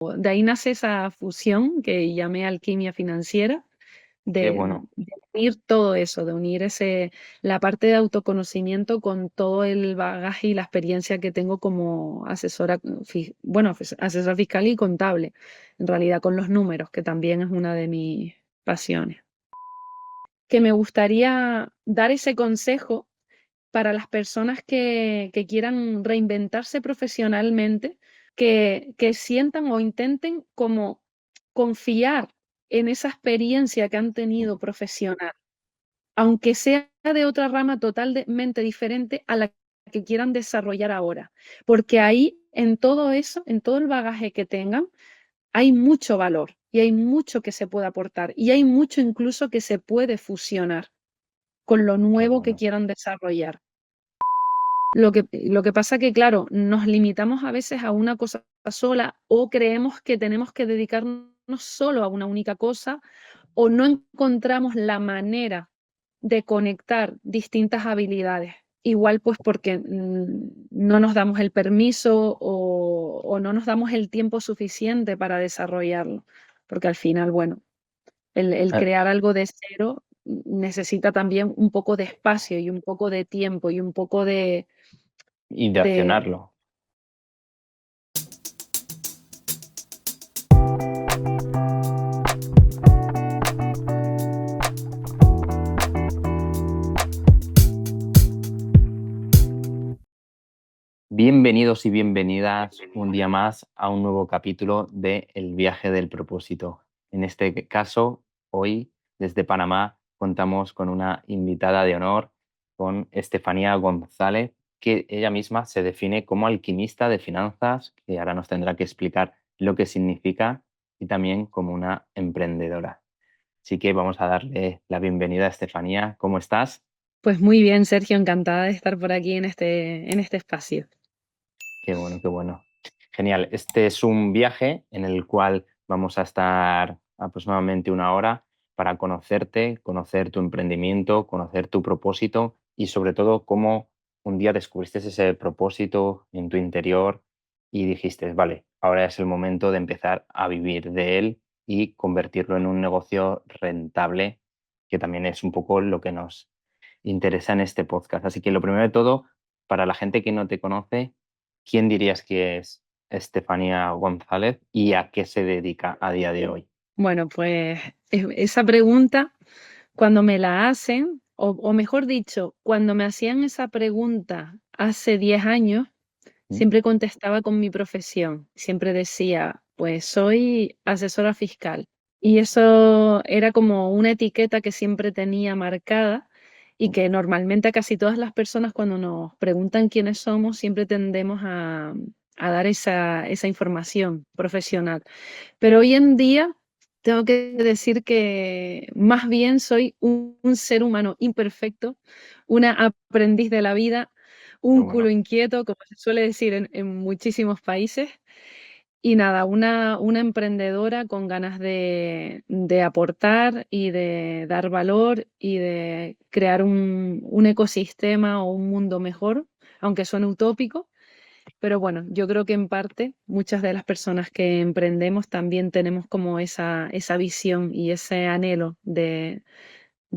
de ahí nace esa fusión que llamé alquimia financiera, Qué de, bueno. de unir todo eso, de unir la parte de autoconocimiento con todo el bagaje y la experiencia que tengo como asesora, bueno, asesora fiscal y contable, en realidad con los números, que también es una de mis pasiones. Que me gustaría dar ese consejo para las personas que quieran reinventarse profesionalmente, que sientan o intenten como confiar en esa experiencia que han tenido profesional, aunque sea de otra rama totalmente diferente a la que quieran desarrollar ahora, porque ahí en todo eso, en todo el bagaje que tengan, hay mucho valor y hay mucho que se puede aportar y hay mucho incluso que se puede fusionar con lo Qué nuevo que bueno. quieran desarrollar. Lo que pasa que, claro, nos limitamos a veces a una cosa sola o creemos que tenemos que dedicarnos solo a una única cosa o no encontramos la manera de conectar distintas habilidades. Igual pues porque no nos damos el permiso o no nos damos el tiempo suficiente para desarrollarlo. Porque al final, bueno, el Ah, crear algo de cero necesita también un poco de espacio y un poco de tiempo y un poco y de de... accionarlo. Bienvenidos y bienvenidas un día más a un nuevo capítulo de El viaje del propósito. En este caso, hoy desde Panamá contamos con una invitada de honor, con Estefanía González, que ella misma se define como alquimista de finanzas, que ahora nos tendrá que explicar lo que significa, y también como una emprendedora. Así que vamos a darle la bienvenida a Estefanía. ¿Cómo estás? Pues muy bien, Sergio, encantada de estar por aquí en este espacio. Qué bueno, qué bueno. Genial. Este es un viaje en el cual vamos a estar aproximadamente una hora para conocerte, conocer tu emprendimiento, conocer tu propósito y sobre todo cómo un día descubriste ese propósito en tu interior y dijiste, vale, ahora es el momento de empezar a vivir de él y convertirlo en un negocio rentable, que también es un poco lo que nos interesa en este podcast. Así que lo primero de todo, para la gente que no te conoce, ¿quién dirías que es Estefanía González y a qué se dedica a día de hoy? Bueno, pues esa pregunta, cuando me la hacen, o mejor dicho, cuando me hacían esa pregunta hace 10 años, ¿Mm? siempre contestaba con mi profesión. Siempre decía, pues soy asesora fiscal. Y eso era como una etiqueta que siempre tenía marcada y que normalmente a casi todas las personas cuando nos preguntan quiénes somos, siempre tendemos a dar esa información profesional. Pero hoy en día tengo que decir que más bien soy un ser humano imperfecto, una aprendiz de la vida, Qué un culo bueno. inquieto, como se suele decir en muchísimos países. Y nada, una emprendedora con ganas de aportar y de dar valor y de crear un ecosistema o un mundo mejor, aunque suene utópico. Pero bueno, yo creo que en parte muchas de las personas que emprendemos también tenemos como esa visión y ese anhelo de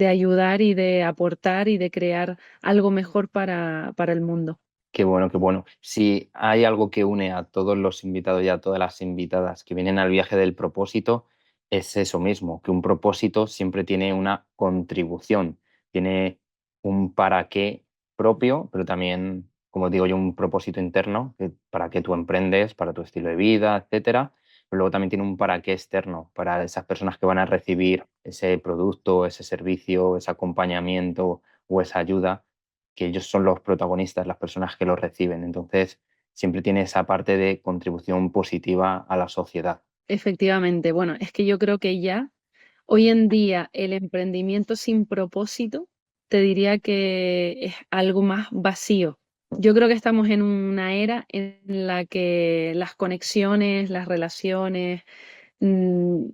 ayudar y de aportar y de crear algo mejor para el mundo. Qué bueno, qué bueno. Si hay algo que une a todos los invitados y a todas las invitadas que vienen al viaje del propósito, es eso mismo, que un propósito siempre tiene una contribución, tiene un para qué propio, pero también, como digo yo, un propósito interno para qué tú emprendes, para tu estilo de vida, etcétera. Pero luego también tiene un para qué externo, para esas personas que van a recibir ese producto, ese servicio, ese acompañamiento o esa ayuda, que ellos son los protagonistas, las personas que los reciben. Entonces, siempre tiene esa parte de contribución positiva a la sociedad. Efectivamente, bueno, es que yo creo que ya hoy en día el emprendimiento sin propósito te diría que es algo más vacío. Yo creo que estamos en una era en la que las conexiones, las relaciones, mm,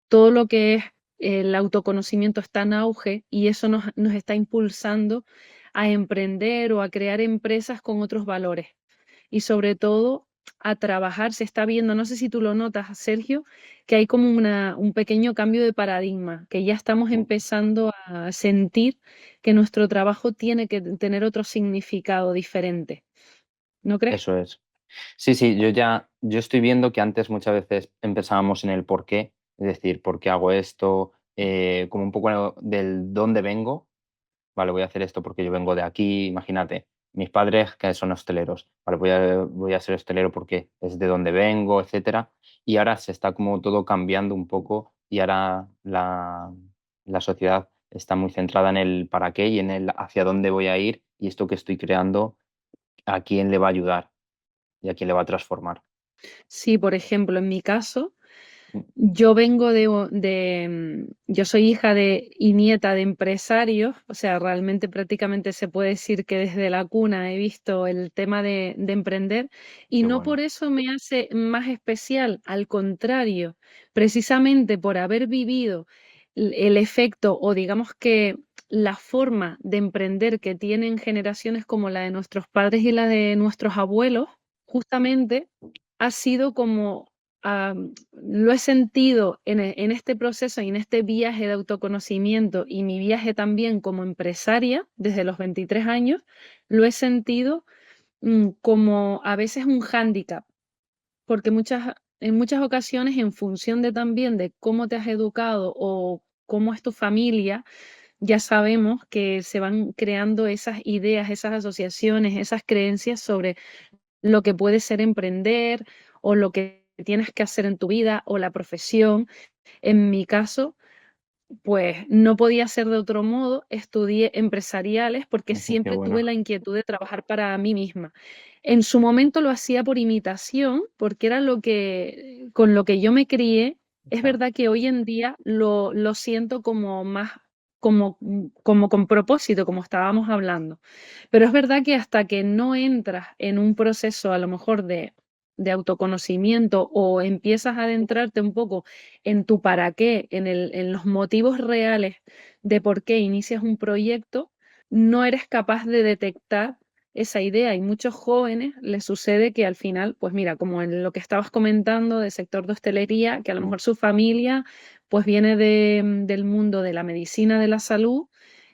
todo lo que es el autoconocimiento está en auge y eso nos está impulsando a emprender o a crear empresas con otros valores y sobre todo a trabajar, se está viendo, no sé si tú lo notas, Sergio, que hay como un pequeño cambio de paradigma, que ya estamos empezando a sentir que nuestro trabajo tiene que tener otro significado diferente. ¿No crees? Eso es. Sí, sí, yo estoy viendo que antes muchas veces empezábamos en el por qué, es decir, ¿por qué hago esto? Como un poco del dónde vengo. Vale, voy a hacer esto porque yo vengo de aquí, imagínate, mis padres que son hosteleros, vale, voy a ser hostelero porque es de donde vengo, etcétera. Y ahora se está como todo cambiando un poco y ahora la sociedad está muy centrada en el para qué y en el hacia dónde voy a ir y esto que estoy creando, a quién le va a ayudar y a quién le va a transformar. Sí, por ejemplo, en mi caso, Mm, yo vengo yo soy hija de y nieta de empresarios, o sea, realmente prácticamente se puede decir que desde la cuna he visto el tema de emprender y qué no por bueno. eso me hace más especial, al contrario, precisamente por haber vivido el efecto o digamos que la forma de emprender que tienen generaciones como la de nuestros padres y la de nuestros abuelos, justamente ha sido como lo he sentido en este proceso y en este viaje de autoconocimiento y mi viaje también como empresaria desde los 23 años, lo he sentido como a veces un hándicap, porque en muchas ocasiones en función de también de cómo te has educado o cómo es tu familia, ya sabemos que se van creando esas ideas, esas asociaciones, esas creencias sobre lo que puede ser emprender o lo que tienes que hacer en tu vida o la profesión. En mi caso, pues no podía ser de otro modo, estudié empresariales porque Ujú, qué siempre tuve bueno. la inquietud de trabajar para mí misma. En su momento lo hacía por imitación, porque era con lo que yo me crié. Es Ya, verdad que hoy en día lo siento como más, como con propósito, como estábamos hablando. Pero es verdad que hasta que no entras en un proceso a lo mejor de autoconocimiento o empiezas a adentrarte un poco en tu para qué, en los motivos reales de por qué inicias un proyecto, no eres capaz de detectar esa idea. Y muchos jóvenes les sucede que al final, pues mira, como en lo que estabas comentando del sector de hostelería, que a lo mm, mejor su familia pues viene del mundo de la medicina de la salud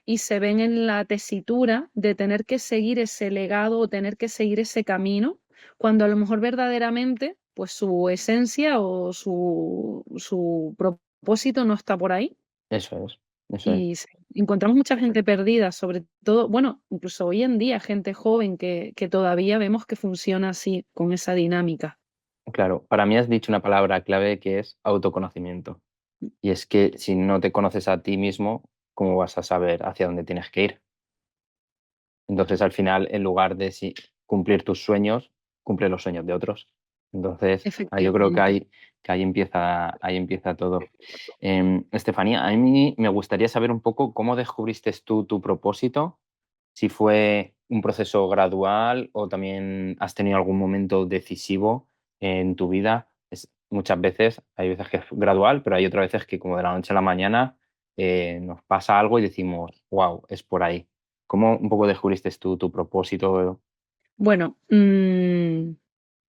y se ven en la tesitura de tener que seguir ese legado o tener que seguir ese camino, cuando a lo mejor verdaderamente pues su esencia o su propósito no está por ahí. eso es, eso es. Y encontramos mucha gente perdida, sobre todo, bueno, incluso hoy en día, gente joven que todavía vemos que funciona así, con esa dinámica. Claro, para mí has dicho una palabra clave que es autoconocimiento. Y es que si no te conoces a ti mismo, ¿cómo vas a saber hacia dónde tienes que ir? Entonces, al final, en lugar de cumplir tus sueños, cumple los sueños de otros. Entonces, yo creo que Efectivamente. ahí empieza todo. Estefanía, a mí me gustaría saber un poco cómo descubriste tú tu propósito, si fue un proceso gradual o también has tenido algún momento decisivo en tu vida. Muchas veces, hay veces que es gradual, pero hay otras veces que como de la noche a la mañana nos pasa algo y decimos, wow, es por ahí. ¿Cómo un poco descubriste tú tu propósito? Bueno,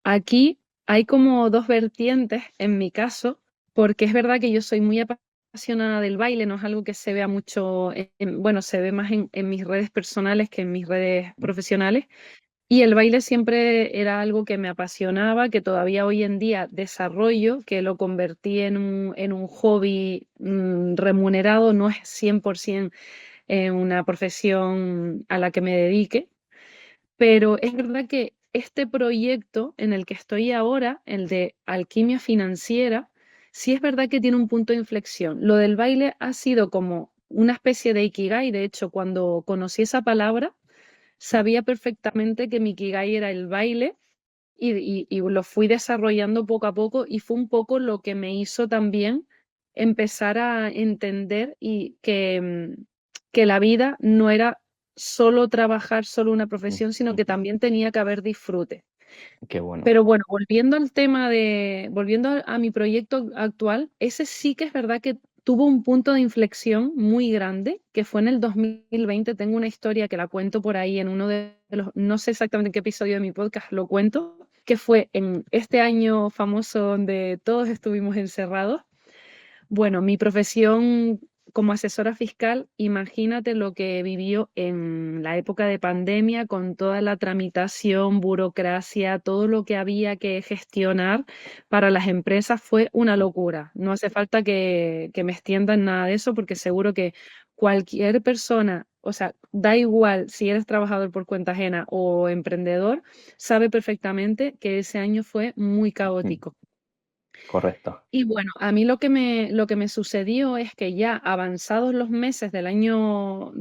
aquí hay como dos vertientes en mi caso, porque es verdad que yo soy muy apasionada del baile, no es algo que se vea mucho, bueno, se ve más en mis redes personales que en mis redes profesionales. Y el baile siempre era algo que me apasionaba, que todavía hoy en día desarrollo, que lo convertí en un hobby remunerado, no es 100% una profesión a la que me dedique, pero es verdad que este proyecto en el que estoy ahora, el de alquimia financiera, sí es verdad que tiene un punto de inflexión. Lo del baile ha sido como una especie de ikigai, de hecho, cuando conocí esa palabra, sabía perfectamente que mi ikigai era el baile y lo fui desarrollando poco a poco y fue un poco lo que me hizo también empezar a entender que la vida no era solo trabajar, solo una Mm, profesión, sino que ujú. también tenía que haber disfrute. Qué bueno. Pero bueno, volviendo a mi proyecto actual, ese sí que es verdad que tuvo un punto de inflexión muy grande, que fue en el 2020. Tengo una historia que la cuento por ahí en uno de los, no sé exactamente en qué episodio de mi podcast lo cuento, que fue en este año famoso donde todos estuvimos encerrados. Bueno, mi profesión como asesora fiscal, imagínate lo que vivió en la época de pandemia con toda la tramitación, burocracia, todo lo que había que gestionar para las empresas fue una locura. No hace falta que me extiendan nada de eso porque seguro que cualquier persona, o sea, da igual si eres trabajador por cuenta ajena o emprendedor, sabe perfectamente que ese año fue muy Mm, caótico. correcto. Y bueno, a mí lo que me sucedió es que ya avanzados los meses del año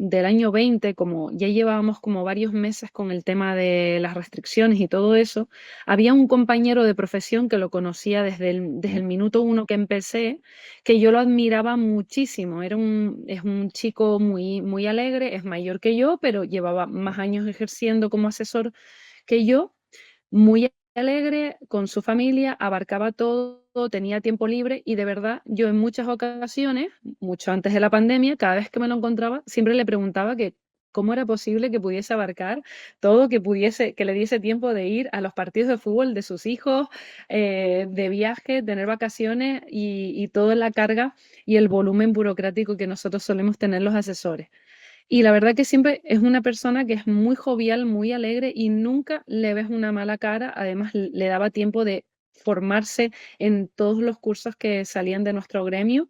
20, como ya llevábamos como varios meses con el tema de las restricciones y todo eso, había un compañero de profesión que lo conocía desde el Mm, minuto uno que empecé, que yo lo admiraba muchísimo. Es un chico muy, muy alegre, es mayor que yo, pero llevaba más años ejerciendo como asesor que yo, muy alegre con su familia, abarcaba todo, tenía tiempo libre y de verdad yo en muchas ocasiones, mucho antes de la pandemia, cada vez que me lo encontraba, siempre le preguntaba que cómo era posible que pudiese abarcar todo, que le diese tiempo de ir a los partidos de fútbol de sus hijos, de viaje, tener vacaciones y toda la carga y el volumen burocrático que nosotros solemos tener los asesores. Y la verdad que siempre es una persona que es muy jovial, muy alegre y nunca le ves una mala cara. Además, le daba tiempo de formarse en todos los cursos que salían de nuestro gremio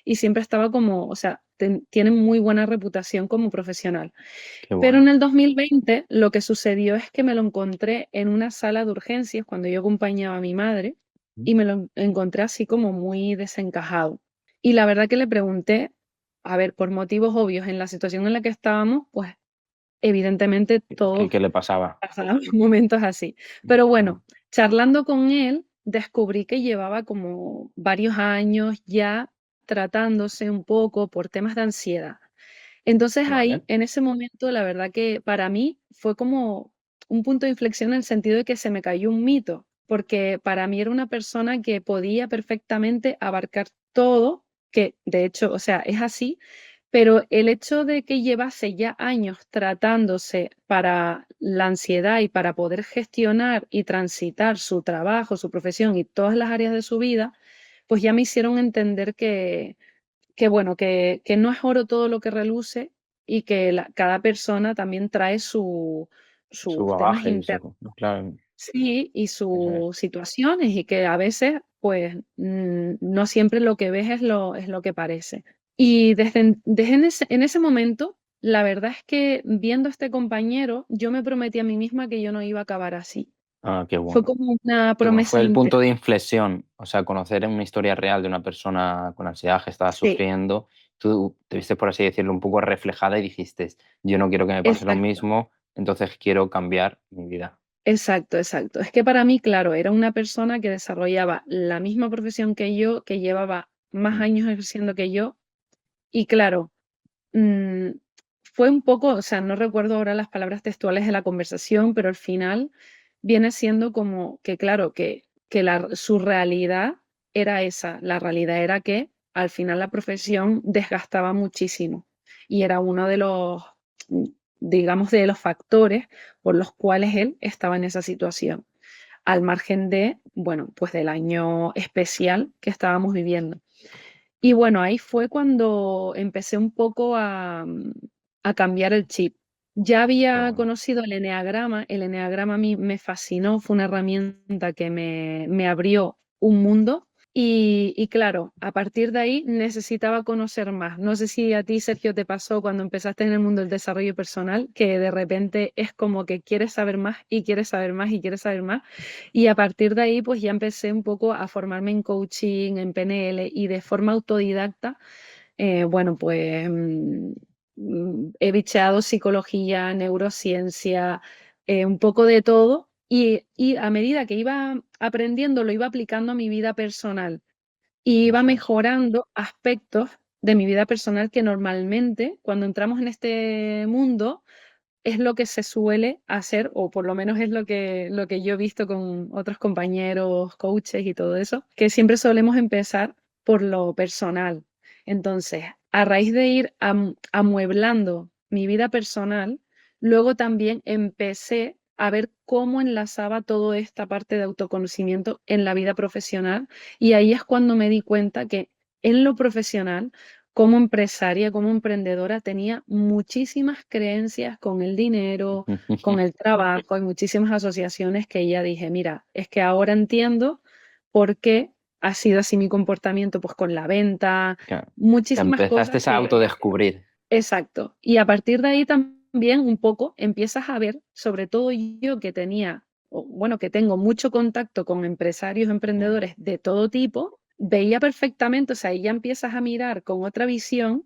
y siempre estaba como, o sea, tiene muy buena reputación como profesional. qué Pero en bueno. el 2020 lo que sucedió es que me lo encontré en una sala de urgencias cuando yo acompañaba a mi madre Mm, y me lo encontré así como muy desencajado. Y la verdad que le pregunté, a ver, por motivos obvios, en la situación en la que estábamos, pues evidentemente ¿Qué, todos qué le pasaba? pasábamos momentos así. Pero bueno, charlando con él, descubrí que llevaba como varios años ya tratándose un poco por temas de ansiedad. Entonces ahí, Vale. en ese momento, la verdad que para mí fue como un punto de inflexión en el sentido de que se me cayó un mito, porque para mí era una persona que podía perfectamente abarcar todo, que de hecho, o sea, es así, pero el hecho de que llevase ya años tratándose para la ansiedad y para poder gestionar y transitar su trabajo, su profesión y todas las áreas de su vida, pues ya me hicieron entender que bueno, que no es oro todo lo que reluce y que cada persona también trae Su sus temas bagaje y internos, su... Claro, sí, y eso es. sus situaciones y que a veces, pues, no siempre lo que ves es lo que parece. Y desde en ese momento, la verdad es que viendo a este compañero, yo me prometí a mí misma que yo no iba a acabar así. Ah, qué Fue bueno. como una Fue promesa el interna. punto de inflexión, o sea, conocer una historia real de una persona con ansiedad que estaba Sí, sufriendo, tú te viste, por así decirlo, un poco reflejada y dijiste, yo no quiero que me pase lo exacto. mismo, entonces quiero cambiar mi vida. Exacto, exacto. Es que para mí, claro, era una persona que desarrollaba la misma profesión que yo, que llevaba más Mm, años ejerciendo que yo, y claro, mm, fue un poco, o sea, no recuerdo ahora las palabras textuales de la conversación, pero al final viene siendo como que, claro, que su realidad era esa. La realidad era que al final la profesión desgastaba muchísimo y era uno de los, mm, digamos, de los factores por los cuales él estaba en esa situación, al margen de, bueno, pues del año especial que estábamos viviendo. Y bueno, ahí fue cuando empecé un poco a cambiar el chip. Ya qué había bueno. conocido el eneagrama a mí me fascinó, fue una herramienta que me abrió un mundo y claro, a partir de ahí necesitaba conocer más. No sé si a ti, Sergio, te pasó cuando empezaste en el mundo del desarrollo personal, que de repente es como que quieres saber más y quieres saber más y quieres saber más. Y a partir de ahí, pues ya empecé un poco a formarme en coaching, en PNL y de forma autodidacta, bueno, pues he bicheado psicología, neurociencia, un poco de todo. Y a medida que iba aprendiendo, lo iba aplicando a mi vida personal y iba Eso es. mejorando aspectos de mi vida personal que normalmente cuando entramos en este mundo es lo que se suele hacer, o por lo menos es lo que yo he visto con otros compañeros, coaches y todo eso, que siempre solemos empezar por lo personal. Entonces, a raíz de ir amueblando mi vida personal, luego también empecé a ver cómo enlazaba toda esta parte de autoconocimiento en la vida profesional y ahí es cuando me di cuenta que en lo profesional, como empresaria, como emprendedora, tenía muchísimas creencias con el dinero, con el trabajo, hay muchísimas asociaciones que ya dije, mira, es que ahora entiendo por qué ha sido así mi comportamiento, pues con la venta, Claro. Te muchísimas empezaste cosas a que, autodescubrir. exacto. Y a partir de ahí también un poco empiezas a ver, sobre todo yo que tenía, o bueno, que tengo mucho contacto con empresarios, Mm, emprendedores de todo tipo, veía perfectamente, o sea, ahí ya empiezas a mirar con otra visión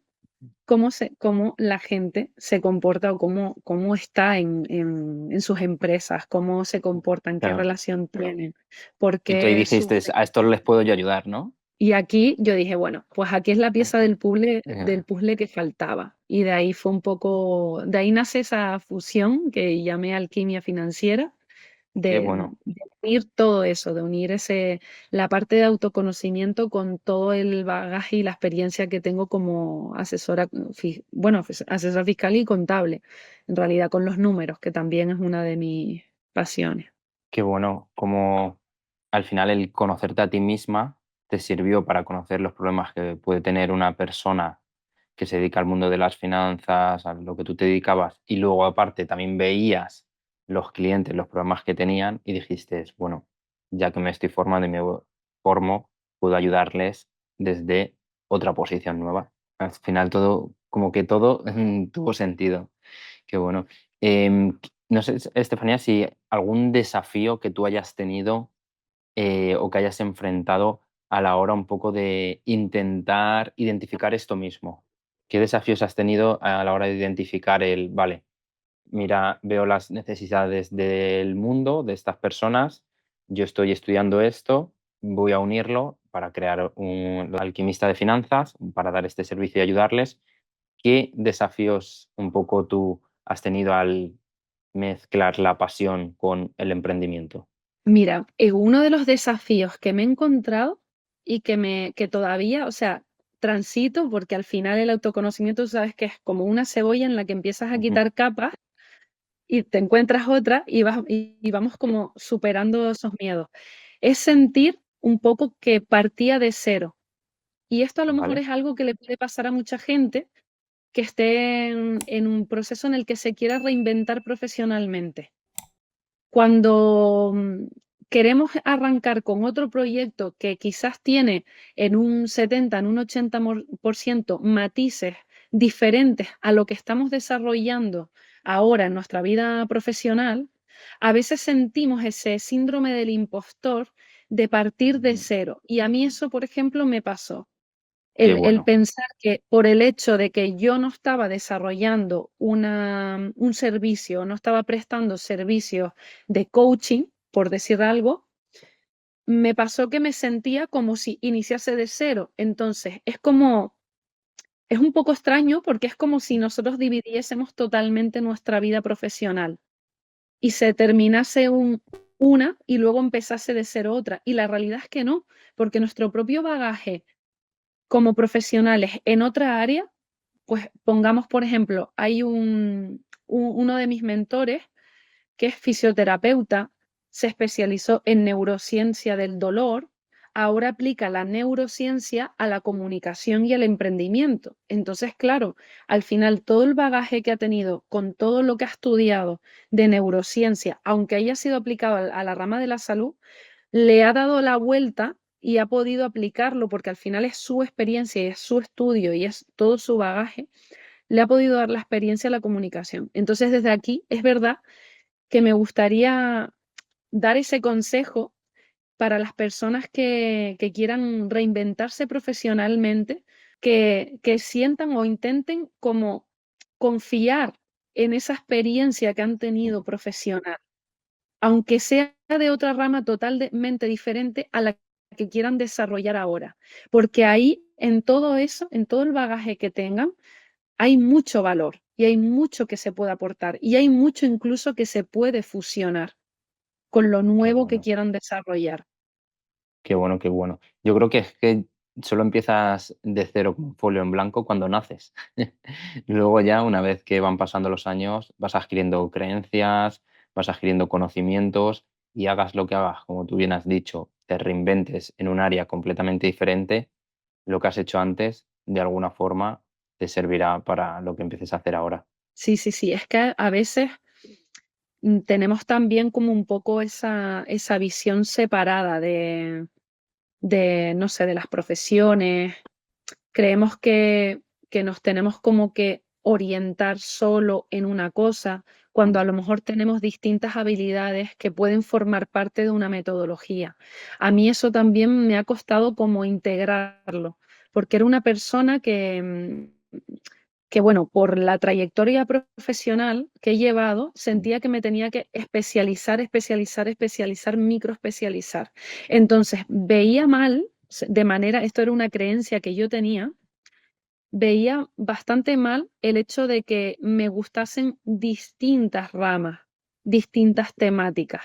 cómo la gente se comporta o cómo está en sus empresas, cómo se comportan, qué claro. relación tienen, por Y tú ahí qué dijiste, a esto les puedo yo ayudar, ¿no? y aquí yo dije, bueno, pues aquí es la pieza del Eh, puzzle que faltaba. Y de ahí fue un poco, de ahí nace esa fusión que llamé alquimia financiera, Qué bueno. de unir todo eso, de unir la parte de autoconocimiento con todo el bagaje y la experiencia que tengo como asesora, bueno, asesora fiscal y contable, en realidad con los números, que también es una de mis pasiones. Qué bueno, como al final el conocerte a ti misma te sirvió para conocer los problemas que puede tener una persona que se dedica al mundo de las finanzas, a lo que tú te dedicabas, y luego aparte también veías los clientes, los problemas que tenían y dijiste, bueno, ya que me estoy formando y me formo, puedo ayudarles desde otra posición nueva. Al final todo, como que todo tuvo sentido. Qué bueno. No sé, Estefanía, si algún desafío que tú hayas tenido o que hayas enfrentado a la hora un poco de intentar identificar esto mismo. ¿Qué desafíos has tenido a la hora de identificar vale, mira, veo las necesidades del mundo, de estas personas, yo estoy estudiando esto, voy a unirlo para crear un alquimista de finanzas, para dar este servicio y ayudarles? ¿Qué desafíos un poco tú has tenido al mezclar la pasión con el emprendimiento? Mira, uno de los desafíos que me he encontrado y que todavía, o sea, transito, porque al final el autoconocimiento, tú sabes que es como una cebolla en la que empiezas a Ujú. quitar capas y te encuentras otra y vamos como superando esos miedos. Es sentir un poco que partía de cero. Y esto a lo mejor ¿Vale? es algo que le puede pasar a mucha gente que esté en un proceso en el que se quiera reinventar profesionalmente. Cuando queremos arrancar con otro proyecto que quizás tiene en un 70, en un 80% matices diferentes a lo que estamos desarrollando ahora en nuestra vida profesional, a veces sentimos ese síndrome del impostor de partir de Ujú. cero. Y a mí eso, por ejemplo, me pasó. Qué El bueno, pensar que por el hecho de que yo no estaba desarrollando un servicio, no estaba prestando servicios de coaching, por decir algo, me pasó que me sentía como si iniciase de cero. Entonces, es un poco extraño porque es como si nosotros dividiésemos totalmente nuestra vida profesional y se terminase una y luego empezase de cero otra. Y la realidad es que no, porque nuestro propio bagaje como profesionales en otra área, pues pongamos, por ejemplo, hay uno de mis mentores que es fisioterapeuta, se especializó en neurociencia del dolor, ahora aplica la neurociencia a la comunicación y al emprendimiento. Entonces, claro, al final todo el bagaje que ha tenido con todo lo que ha estudiado de neurociencia, aunque haya sido aplicado a la rama de la salud, le ha dado la vuelta y ha podido aplicarlo porque al final es su experiencia y es su estudio y es todo su bagaje, le ha podido dar la experiencia a la comunicación. Entonces, desde aquí es verdad que me gustaría dar ese consejo para las personas que quieran reinventarse profesionalmente, que sientan o intenten como confiar en esa experiencia que han tenido profesional aunque sea de otra rama totalmente diferente a la que quieran desarrollar ahora. Porque ahí, en todo eso, en todo el bagaje que tengan, hay mucho valor y hay mucho que se puede aportar y hay mucho incluso que se puede fusionar con lo qué nuevo que bueno, quieran desarrollar. qué bueno, qué bueno. Yo creo que es que solo empiezas de cero con un folio en blanco cuando naces. Luego ya, una vez que van pasando los años, vas adquiriendo creencias, vas adquiriendo conocimientos y hagas lo que hagas, como tú bien has dicho, te reinventes en un área completamente diferente, lo que has hecho antes, de alguna forma, te servirá para lo que empieces a hacer ahora. Sí, sí, sí, es que a veces tenemos también como un poco esa visión separada no sé, de las profesiones. Creemos que nos tenemos como que orientar solo en una cosa, cuando a lo mejor tenemos distintas habilidades que pueden formar parte de una metodología. A mí eso también me ha costado como integrarlo, porque era una persona que bueno, por la trayectoria profesional que he llevado, sentía que me tenía que especializar, especializar, especializar, microespecializar. Entonces, veía mal, de manera, esto era una creencia que yo tenía, veía bastante mal el hecho de que me gustasen distintas ramas, distintas temáticas.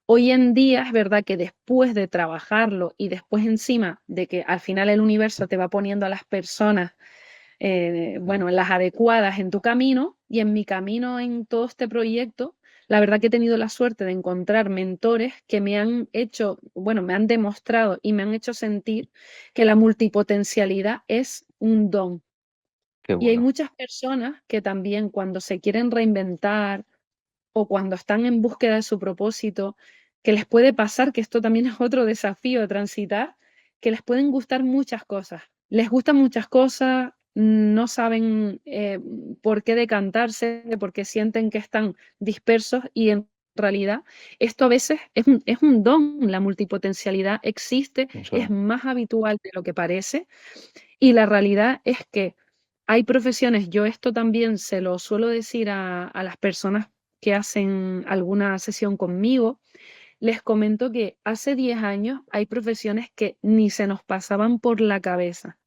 Hoy en día es verdad que después de trabajarlo y después encima de que al final el universo te va poniendo a las personas bueno, las adecuadas en tu camino y en mi camino en todo este proyecto, la verdad que he tenido la suerte de encontrar mentores que me han hecho, bueno, me han demostrado y me han hecho sentir que la multipotencialidad es un don. Qué Y hay bueno. muchas personas que también cuando se quieren reinventar o cuando están en búsqueda de su propósito, que les puede pasar, que esto también es otro desafío de transitar, que les pueden gustar muchas cosas. Les gustan muchas cosas, no saben por qué decantarse, porque sienten que están dispersos y en realidad esto a veces es un don, la multipotencialidad existe, es Eso, más habitual de lo que parece y la realidad es que hay profesiones, yo esto también se lo suelo decir a las personas que hacen alguna sesión conmigo, les comento que hace 10 años hay profesiones que ni se nos pasaban por la cabeza.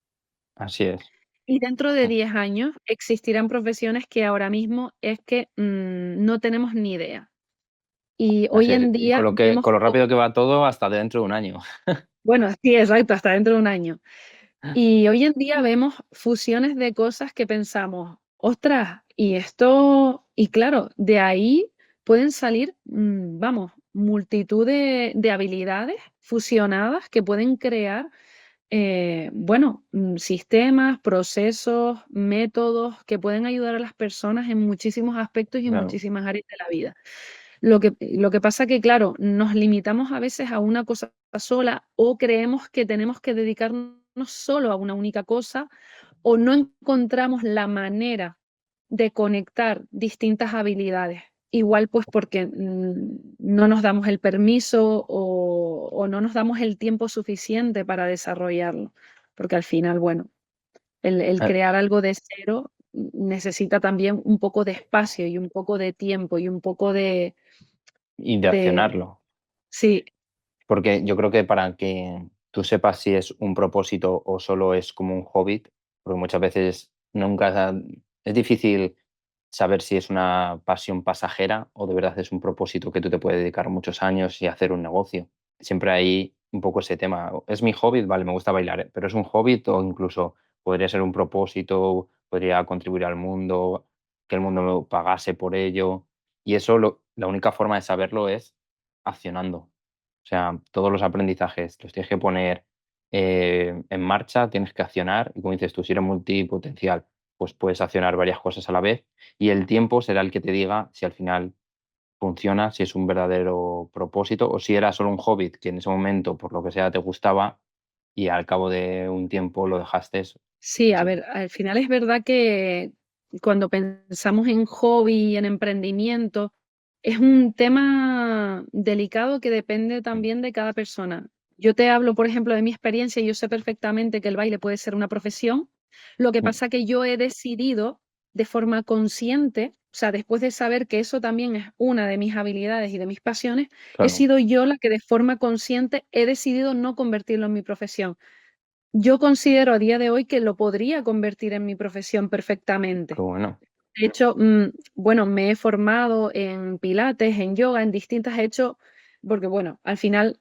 así es. Y dentro de 10 años existirán profesiones que ahora mismo es que no tenemos ni idea. Y Así hoy es. en Y día vemos, con lo rápido que va todo, hasta dentro de un año. bueno, sí, exacto, hasta dentro de un año. Y hoy en día vemos fusiones de cosas que pensamos, ostras, y esto, y claro, de ahí pueden salir, vamos, multitud de habilidades fusionadas que pueden crear, bueno, sistemas, procesos, métodos que pueden ayudar a las personas en muchísimos aspectos y en Claro. muchísimas áreas de la vida. Lo que pasa que, claro, nos limitamos a veces a una cosa sola o creemos que tenemos que dedicarnos solo a una única cosa o no encontramos la manera de conectar distintas habilidades. Igual pues porque no nos damos el permiso o no nos damos el tiempo suficiente para desarrollarlo. Porque al final, bueno, el Ah, crear algo de cero necesita también un poco de espacio y un poco de tiempo y un poco y de de accionarlo. sí, Porque yo creo que para que tú sepas si es un propósito o solo es como un hobby, porque muchas veces nunca es difícil saber si es una pasión pasajera o de verdad es un propósito que tú te puedes dedicar muchos años y hacer un negocio. Siempre hay un poco ese tema. Es mi hobby, vale, me gusta bailar, pero es un hobby o incluso podría ser un propósito, podría contribuir al mundo, que el mundo me pagase por ello. Y eso la única forma de saberlo es accionando. O sea, todos los aprendizajes los tienes que poner en marcha, tienes que accionar y como dices tú, si eres multipotencial, pues puedes accionar varias cosas a la vez y el tiempo será el que te diga si al final funciona, si es un verdadero propósito o si era solo un hobby que en ese momento, por lo que sea, te gustaba y al cabo de un tiempo lo dejaste. sí, a Sí, ver, al final es verdad que cuando pensamos en hobby y en emprendimiento, es un tema delicado que depende también de cada persona. Yo te hablo, por ejemplo, de mi experiencia y yo sé perfectamente que el baile puede ser una profesión. Lo que pasa que yo he decidido de forma consciente, o sea, después de saber que eso también es una de mis habilidades y de mis pasiones, he claro, sido yo la que de forma consciente he decidido no convertirlo en mi profesión. Yo considero a día de hoy que lo podría convertir en mi profesión qué perfectamente. bueno. De hecho, bueno, me he formado en pilates, en yoga, en distintas, he hecho, porque bueno, al final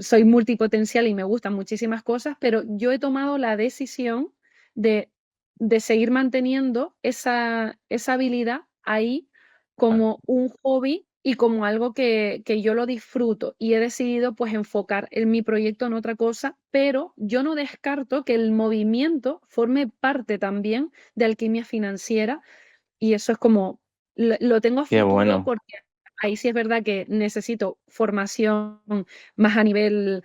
soy multipotencial y me gustan muchísimas cosas, pero yo he tomado la decisión de, de seguir manteniendo esa habilidad ahí Claro, como un hobby y como algo que yo lo disfruto y he decidido pues enfocar en mi proyecto en otra cosa, pero yo no descarto que el movimiento forme parte también de alquimia financiera y eso es como, lo tengo a Qué futuro bueno, porque ahí sí es verdad que necesito formación más a nivel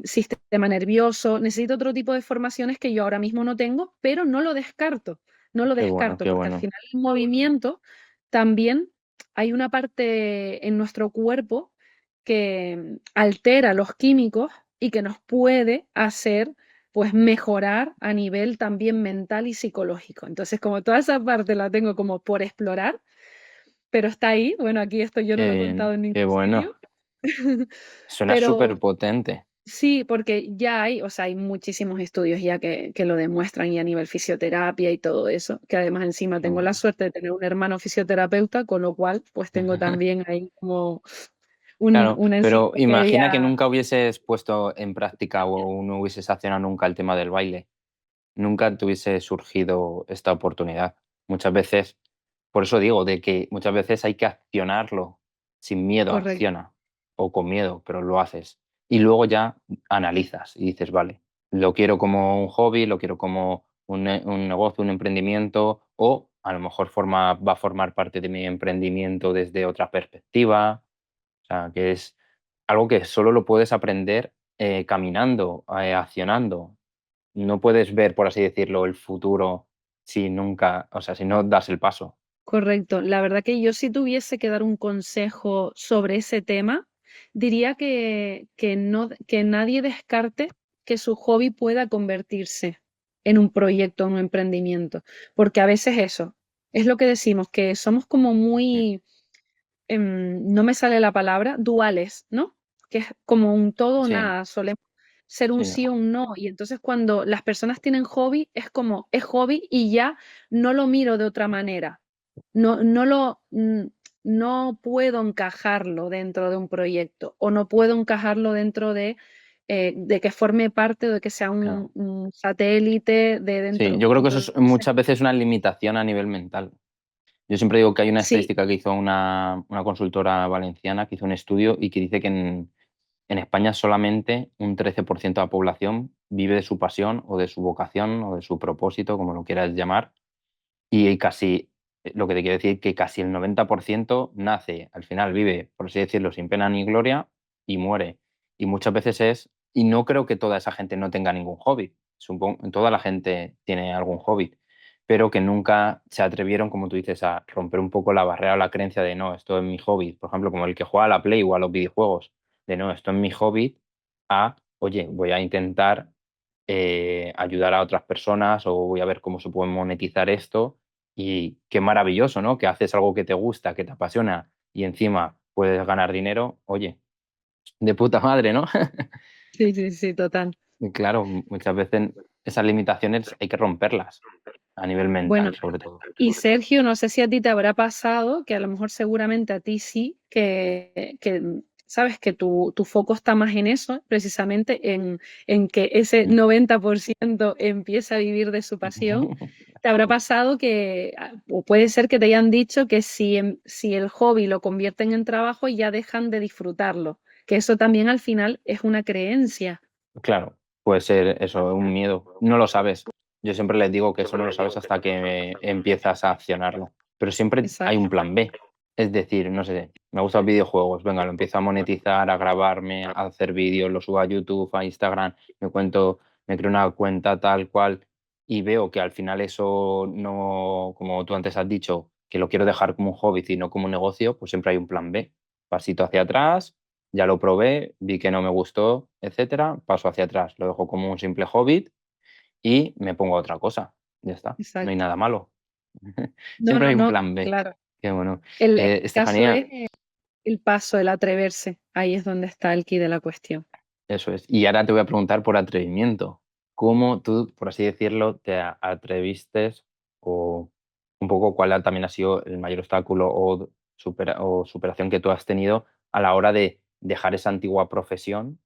sistema nervioso, necesito otro tipo de formaciones que yo ahora mismo no tengo, pero no lo qué bueno, descarto, qué porque al bueno. final el movimiento también hay una parte en nuestro cuerpo que altera los químicos y que nos puede hacer pues mejorar a nivel también mental y psicológico. Entonces, como toda esa parte la tengo como por explorar, pero está ahí, bueno, aquí esto yo no Qué lo he bien, contado en qué ningún bueno. sitio, Suena súper pero potente. sí, porque ya hay, o sea, hay muchísimos estudios ya que lo demuestran y a nivel fisioterapia y todo eso, que además encima Qué tengo la bueno. suerte de tener un hermano fisioterapeuta, con lo cual pues tengo también ahí como Claro, una pero enciclopedia imagina que nunca hubieses puesto en práctica o no hubieses accionado nunca el tema del baile. Nunca te hubiese surgido esta oportunidad. Muchas veces, por eso digo, de que muchas veces hay que accionarlo sin miedo, correcta. acciona, o con miedo, pero lo haces. Y luego ya analizas y dices, vale, lo quiero como un hobby, lo quiero como un negocio, un emprendimiento, o a lo mejor va a formar parte de mi emprendimiento desde otra perspectiva. O sea, que es algo que solo lo puedes aprender caminando, accionando. No puedes ver, por así decirlo, el futuro si nunca, o sea, si no das el paso. Correcto. La verdad que yo si tuviese que dar un consejo sobre ese tema, diría que nadie descarte que su hobby pueda convertirse en un proyecto, en un emprendimiento, porque a veces eso es lo que decimos, que somos como Mm. muy, no me sale la palabra, duales, ¿no? Que es como un todo o Sí, nada, solemos ser un sí, sí o un no, y entonces cuando las personas tienen hobby, es como, es hobby y ya no lo miro de otra manera no, no puedo encajarlo dentro de un proyecto o no puedo encajarlo dentro de que forme parte o de que sea claro. un satélite de Sí, dentro. yo creo que eso es Entonces, muchas veces una limitación a nivel mental. Yo siempre digo que hay una sí, estadística que hizo una consultora valenciana que hizo un estudio y que dice que en España solamente un 13% de la población vive de su pasión o de su vocación o de su propósito, como lo quieras llamar. Y casi, lo que te quiero decir, que casi el 90% nace, al final vive, por así decirlo, sin pena ni gloria y muere. Y muchas veces y no creo que toda esa gente no tenga ningún hobby. Supongo, toda la gente tiene algún hobby, pero que nunca se atrevieron, como tú dices, a romper un poco la barrera o la creencia de no, esto es mi hobby. Por ejemplo, como el que juega a la Play o a los videojuegos, de no, esto es mi hobby, a, oye, voy a intentar ayudar a otras personas o voy a ver cómo se puede monetizar esto y qué maravilloso, ¿no? Que haces algo que te gusta, que te apasiona y encima puedes ganar dinero. Oye, de puta madre, ¿no? sí, sí, sí, total. Y claro, muchas veces esas limitaciones hay que romperlas a nivel Bueno, mental, sobre todo. y Sergio, no sé si a ti te habrá pasado, que a lo mejor seguramente a ti sí, que sabes que tu foco está más en eso, precisamente en que ese 90% empieza a vivir de su pasión. Te habrá pasado que, o puede ser que te hayan dicho que si el hobby lo convierten en trabajo ya dejan de disfrutarlo, que eso también al final es una creencia. Claro, puede ser eso, un miedo. No lo sabes. Yo siempre les digo que eso no lo sabes hasta que empiezas a accionarlo. Pero siempre hay un Exacto, plan B. Es decir, no sé, me gustan los videojuegos, venga, lo empiezo a monetizar, a grabarme, a hacer vídeos, lo subo a YouTube, a Instagram, me creo una cuenta tal cual y veo que al final eso no, como tú antes has dicho, que lo quiero dejar como un hobby y no como un negocio, pues siempre hay un plan B. Pasito hacia atrás, ya lo probé, vi que no me gustó, etcétera, paso hacia atrás, lo dejo como un simple hobby y me pongo a otra cosa. Ya está, no hay exacto. nada malo. No, Siempre no, hay un no, plan B. claro. Qué bueno. El caso Estefanía, es el paso, el atreverse. Ahí es donde está el quid de la cuestión. eso es. Y ahora te voy a preguntar por atrevimiento. ¿Cómo tú, por así decirlo, te atreviste o un poco también ha sido el mayor obstáculo o superación que tú has tenido a la hora de dejar esa antigua profesión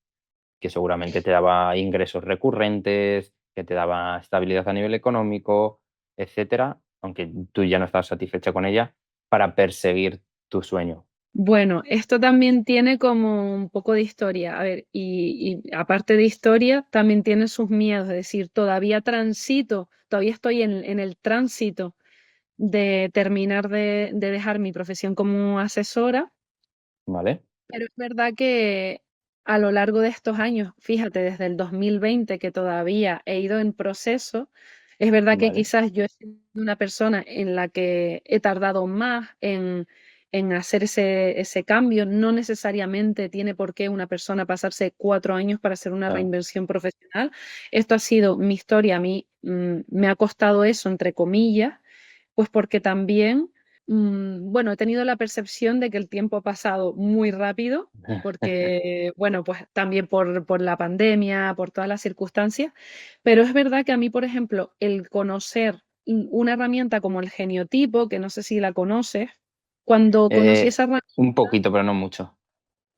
que seguramente te daba ingresos recurrentes, que te daba estabilidad a nivel económico, etcétera, aunque tú ya no estás satisfecha con ella, para perseguir tu sueño? Bueno, esto también tiene como un poco de historia. A ver, y aparte de historia, también tiene sus miedos. Es decir, todavía transito, todavía estoy en el tránsito de terminar de dejar mi profesión como asesora. ¿Vale? Pero es verdad que a lo largo de estos años, fíjate, desde el 2020 que todavía he ido en proceso, es verdad que ¿Vale? quizás yo he sido una persona en la que he tardado más en hacer ese cambio. No necesariamente tiene por qué una persona pasarse 4 años para hacer una Claro. reinversión profesional. Esto ha sido mi historia, a mí me ha costado eso, entre comillas, pues porque también bueno, he tenido la percepción de que el tiempo ha pasado muy rápido, porque, bueno, pues también por la pandemia, por todas las circunstancias, pero es verdad que a mí, por ejemplo, el conocer una herramienta como el geniotipo, que no sé si la conoces, cuando conocí esa herramienta, Un poquito, pero no mucho.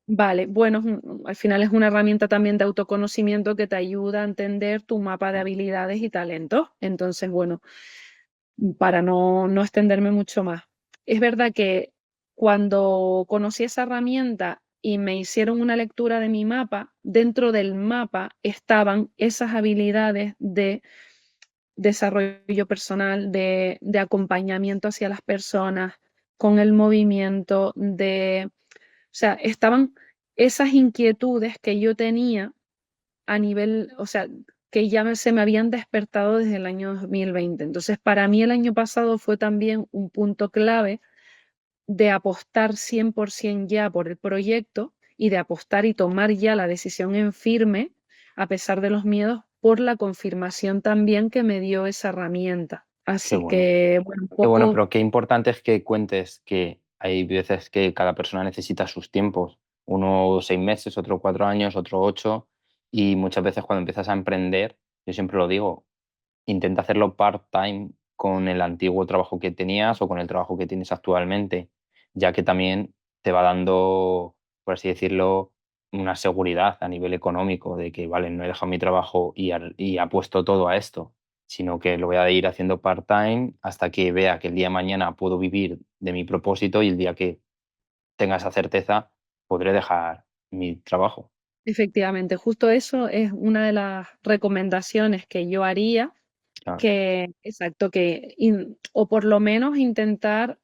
vale, bueno, al final es una herramienta también de autoconocimiento que te ayuda a entender tu mapa de habilidades y talentos. Entonces, bueno, para no extenderme mucho más. Es verdad que cuando conocí esa herramienta y me hicieron una lectura de mi mapa, dentro del mapa estaban esas habilidades de desarrollo personal, de acompañamiento hacia las personas, con el movimiento, o sea, estaban esas inquietudes que yo tenía a nivel, o sea, que ya se me habían despertado desde el año 2020. Entonces, para mí el año pasado fue también un punto clave de apostar 100% ya por el proyecto y de apostar y tomar ya la decisión en firme, a pesar de los miedos, por la confirmación también que me dio esa herramienta. Qué Así bueno. que, bueno, un Qué bueno, poco pero qué importante es que cuentes que hay veces que cada persona necesita sus tiempos. Uno 6 meses, otro 4 años, otro 8. Y muchas veces cuando empiezas a emprender, yo siempre lo digo, intenta hacerlo part-time con el antiguo trabajo que tenías o con el trabajo que tienes actualmente, ya que también te va dando, por así decirlo, una seguridad a nivel económico de que, vale, no he dejado mi trabajo y apuesto todo a esto, sino que lo voy a ir haciendo part-time hasta que vea que el día de mañana puedo vivir de mi propósito y el día que tenga esa certeza podré dejar mi trabajo. efectivamente, justo eso es una de las recomendaciones que yo haría, Claro. que, exacto, o por lo menos intentar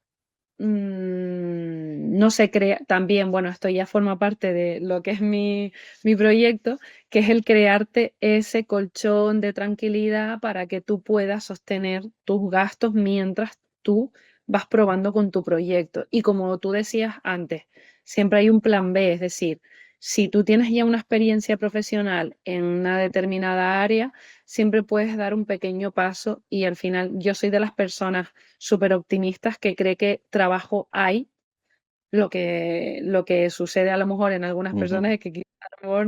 no se crea, también, bueno, esto ya forma parte de lo que es mi proyecto, que es el crearte ese colchón de tranquilidad para que tú puedas sostener tus gastos mientras tú vas probando con tu proyecto. Y como tú decías antes, siempre hay un plan B, es decir, si tú tienes ya una experiencia profesional en una determinada área, siempre puedes dar un pequeño paso y al final yo soy de las personas súper optimistas que cree que trabajo hay. Lo que sucede a lo mejor en algunas Ujú. personas es que quizá a lo mejor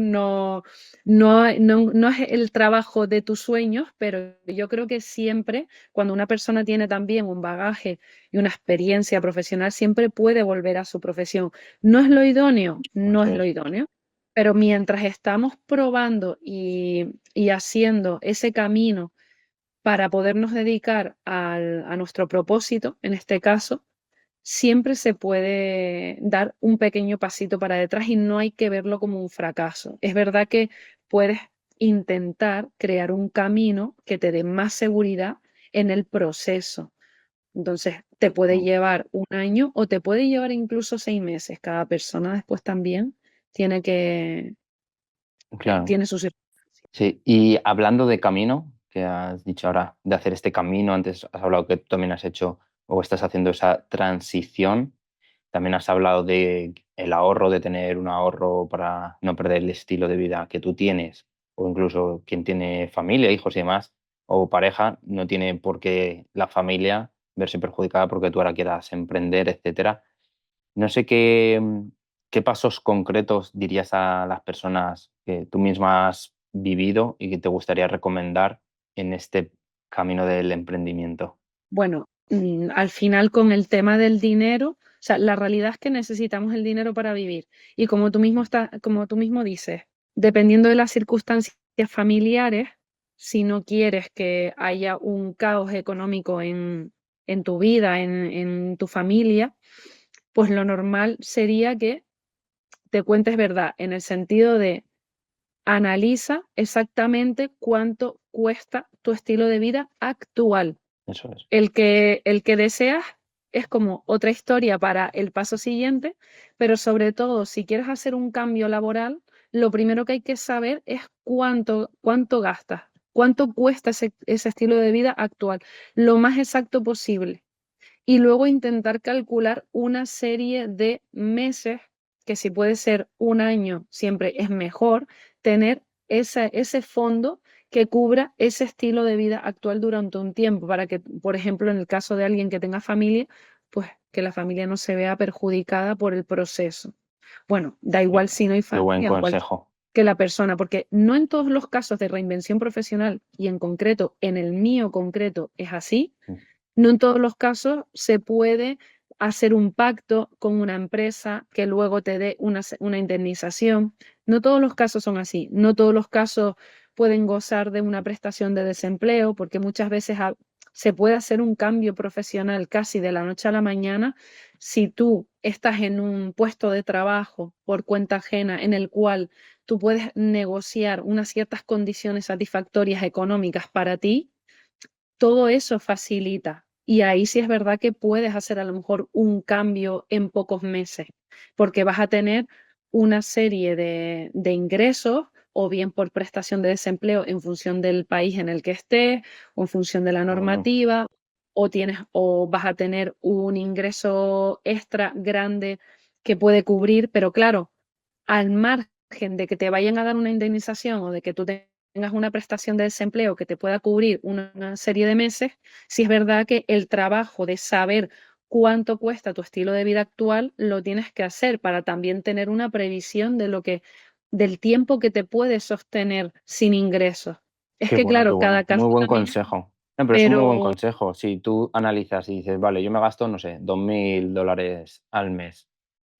no es el trabajo de tus sueños, pero yo creo que siempre, cuando una persona tiene también un bagaje y una experiencia profesional, siempre puede volver a su profesión. ¿No es lo idóneo? No Eso es lo es. idóneo. Pero mientras estamos probando y haciendo ese camino para podernos dedicar a nuestro propósito, en este caso, siempre se puede dar un pequeño pasito para detrás y no hay que verlo como un fracaso. Es verdad que puedes intentar crear un camino que te dé más seguridad en el proceso. Entonces, te puede Mm. llevar un año o te puede llevar incluso 6 meses. Cada persona después también tiene Claro. tiene sus circunstancias. Sí, y hablando de camino, que has dicho ahora de hacer este camino, antes has hablado que tú también has hecho o estás haciendo esa transición, también has hablado de el ahorro, de tener un ahorro para no perder el estilo de vida que tú tienes, o incluso quien tiene familia, hijos y demás, o pareja, no tiene por qué la familia verse perjudicada porque tú ahora quieras emprender, etcétera. No sé qué pasos concretos dirías a las personas que tú misma has vivido y que te gustaría recomendar en este camino del emprendimiento. Bueno, al final con el tema del dinero, o sea, la realidad es que necesitamos el dinero para vivir. Y como tú mismo dices, dependiendo de las circunstancias familiares, si no quieres que haya un caos económico en tu vida, en tu familia, pues lo normal sería que te cuentes verdad, en el sentido de analiza exactamente cuánto cuesta tu estilo de vida actual. Eso es. El que deseas es como otra historia para el paso siguiente, pero sobre todo si quieres hacer un cambio laboral, lo primero que hay que saber es cuánto gastas, cuánto cuesta ese estilo de vida actual, lo más exacto posible. Y luego intentar calcular una serie de meses, que si puede ser un año, siempre es mejor tener ese fondo que cubra ese estilo de vida actual durante un tiempo, para que, por ejemplo, en el caso de alguien que tenga familia, pues que la familia no se vea perjudicada por el proceso. Bueno, da Qué, igual si no hay qué buen familia, consejo. que la persona, porque no en todos los casos de reinvención profesional, y en concreto, en el mío concreto, es así. Mm. No en todos los casos se puede hacer un pacto con una empresa que luego te dé una indemnización. No todos los casos son así. No todos los casos pueden gozar de una prestación de desempleo, porque muchas veces se puede hacer un cambio profesional casi de la noche a la mañana si tú estás en un puesto de trabajo por cuenta ajena en el cual tú puedes negociar unas ciertas condiciones satisfactorias económicas para ti. Todo eso facilita. Y ahí sí es verdad que puedes hacer a lo mejor un cambio en pocos meses, porque vas a tener una serie de ingresos, o bien por prestación de desempleo en función del país en el que estés, o en función de la Qué bueno. normativa, o vas a tener un ingreso extra grande que puede cubrir, pero claro, al margen de que te vayan a dar una indemnización o de que tú tengas una prestación de desempleo que te pueda cubrir una serie de meses, sí es verdad que el trabajo de saber cuánto cuesta tu estilo de vida actual lo tienes que hacer para también tener una previsión del tiempo que te puedes sostener sin ingresos. Es Qué que bueno, qué claro, cada bueno. Muy caso buen también es, consejo. No, pero es un muy buen pero consejo. Si tú analizas y dices, vale, yo me gasto, no sé, $2.000 al mes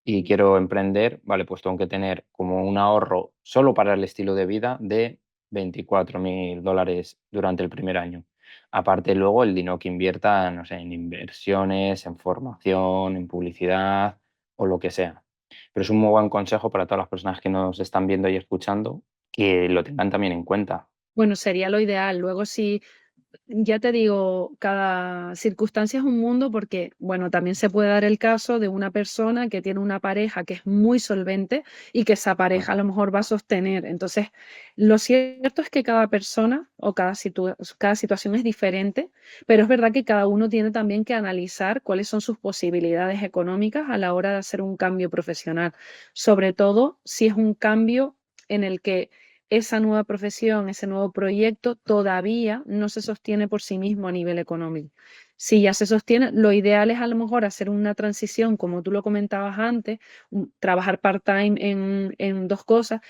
y quiero emprender, vale, pues tengo que tener como un ahorro solo para el estilo de vida de $24.000 durante el primer año. Aparte, luego el dinero que invierta, no sé, en inversiones, en formación, en publicidad o lo que sea. Pero es un muy buen consejo para todas las personas que nos están viendo y escuchando, que lo tengan también en cuenta. bueno, sería lo ideal. Luego si ya te digo, cada circunstancia es un mundo, porque, bueno, también se puede dar el caso de una persona que tiene una pareja que es muy solvente y que esa pareja a lo mejor va a sostener. Entonces, lo cierto es que cada persona o cada situación es diferente, pero es verdad que cada uno tiene también que analizar cuáles son sus posibilidades económicas a la hora de hacer un cambio profesional, sobre todo si es un cambio en el que esa nueva profesión, ese nuevo proyecto todavía no se sostiene por sí mismo a nivel económico. Si ya se sostiene, lo ideal es a lo mejor hacer una transición, como tú lo comentabas antes, trabajar part-time en dos cosas,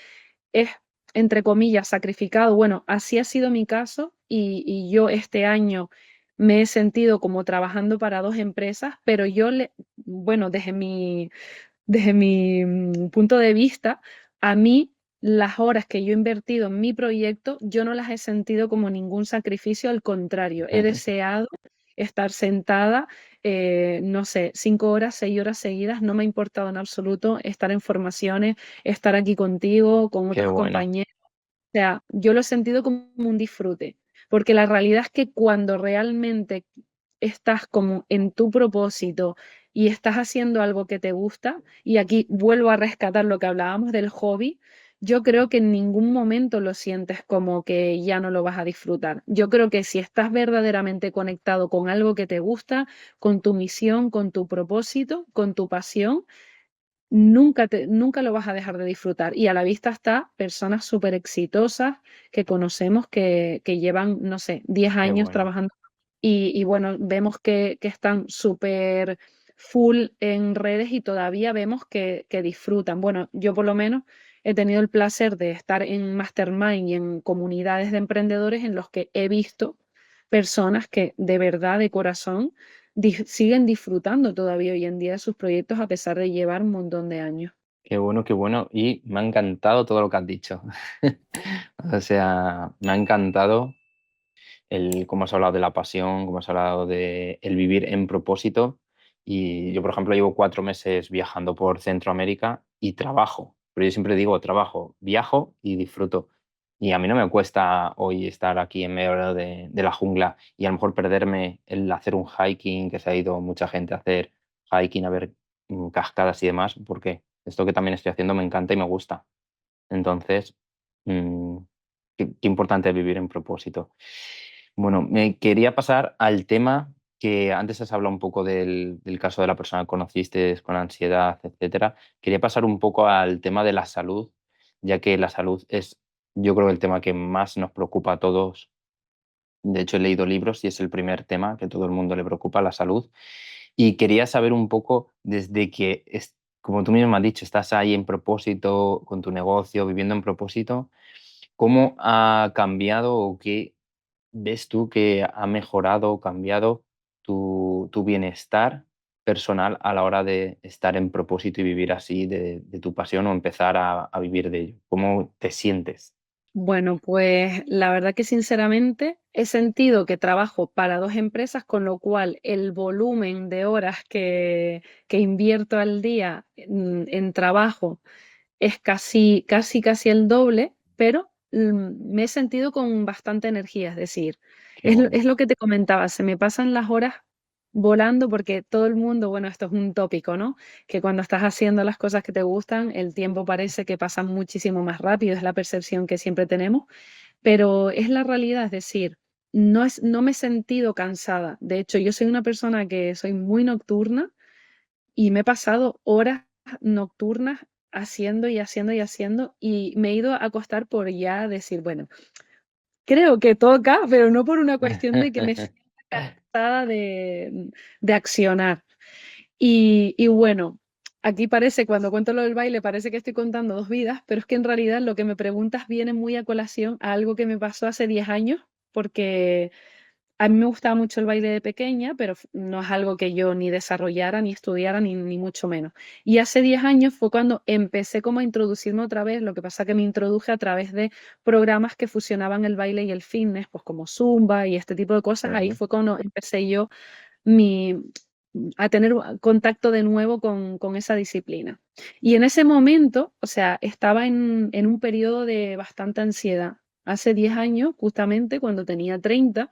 es, entre comillas, sacrificado. Bueno, así ha sido mi caso, y yo este año me he sentido como trabajando para dos empresas, pero bueno, desde mi punto de vista, a mí las horas que yo he invertido en mi proyecto, yo no las he sentido como ningún sacrificio, al contrario, he deseado estar sentada, no sé, 5 horas, 6 horas seguidas, no me ha importado en absoluto estar en formaciones, estar aquí contigo, con Qué otros bueno, compañeros. O sea, yo lo he sentido como un disfrute, porque la realidad es que cuando realmente estás como en tu propósito y estás haciendo algo que te gusta, y aquí vuelvo a rescatar lo que hablábamos del hobby, yo creo que en ningún momento lo sientes como que ya no lo vas a disfrutar. Yo creo que si estás verdaderamente conectado con algo que te gusta, con tu misión, con tu propósito, con tu pasión, nunca lo vas a dejar de disfrutar. Y a la vista está personas súper exitosas que conocemos que llevan, no sé, 10 qué años bueno. trabajando, y bueno, vemos que están súper full en redes y todavía vemos que disfrutan. Bueno, yo por lo menos he tenido el placer de estar en Mastermind y en comunidades de emprendedores en los que he visto personas que de verdad, de corazón, siguen disfrutando todavía hoy en día de sus proyectos a pesar de llevar un montón de años. Qué bueno, qué bueno. Y me ha encantado todo lo que has dicho. O sea, me ha encantado el cómo has hablado de la pasión, cómo has hablado de el vivir en propósito. Y yo, por ejemplo, llevo 4 meses viajando por Centroamérica y trabajo. Pero yo siempre digo, trabajo, viajo y disfruto. Y a mí no me cuesta hoy estar aquí en medio de la jungla y a lo mejor perderme el hacer un hiking, que se ha ido mucha gente a hacer hiking, a ver cascadas y demás, porque esto que también estoy haciendo me encanta y me gusta. Entonces, mm, qué importante es vivir en propósito. Bueno, me quería pasar al tema que antes has hablado un poco del caso de la persona que conociste con ansiedad, etcétera. Quería pasar un poco al tema de la salud, ya que la salud es, yo creo, el tema que más nos preocupa a todos. De hecho, he leído libros y es el primer tema que todo el mundo le preocupa, la salud. Y quería saber un poco desde que, como tú mismo has dicho, estás ahí en propósito con tu negocio, viviendo en propósito, ¿cómo ha cambiado o qué ves tú que ha mejorado o cambiado tu bienestar personal a la hora de estar en propósito y vivir así de tu pasión o empezar a vivir de ello? ¿Cómo te sientes? Bueno, pues la verdad que sinceramente he sentido que trabajo para dos empresas, con lo cual el volumen de horas que invierto al día en trabajo es casi el doble, pero me he sentido con bastante energía, es decir, Qué bueno. es lo que te comentaba, se me pasan las horas volando porque todo el mundo, bueno, esto es un tópico, ¿no? Que cuando estás haciendo las cosas que te gustan, el tiempo parece que pasa muchísimo más rápido, es la percepción que siempre tenemos, pero es la realidad, es decir, no me he sentido cansada. De hecho, yo soy una persona que soy muy nocturna y me he pasado horas nocturnas haciendo y haciendo y haciendo y me he ido a acostar por ya decir, bueno, creo que toca, pero no por una cuestión de que me sienta cansada de accionar. Y bueno, aquí parece, cuando cuento lo del baile, parece que estoy contando dos vidas, pero es que en realidad lo que me preguntas viene muy a colación a algo que me pasó hace 10 años, porque a mí me gustaba mucho el baile de pequeña, pero no es algo que yo ni desarrollara, ni estudiara, ni mucho menos. Y hace 10 años fue cuando empecé como a introducirme otra vez, lo que pasa que me introduje a través de programas que fusionaban el baile y el fitness, pues como Zumba y este tipo de cosas. Ahí Ujú. fue cuando empecé yo mi, a tener contacto de nuevo con esa disciplina. Y en ese momento, o sea, estaba en un periodo de bastante ansiedad. Hace 10 años, justamente cuando tenía 30,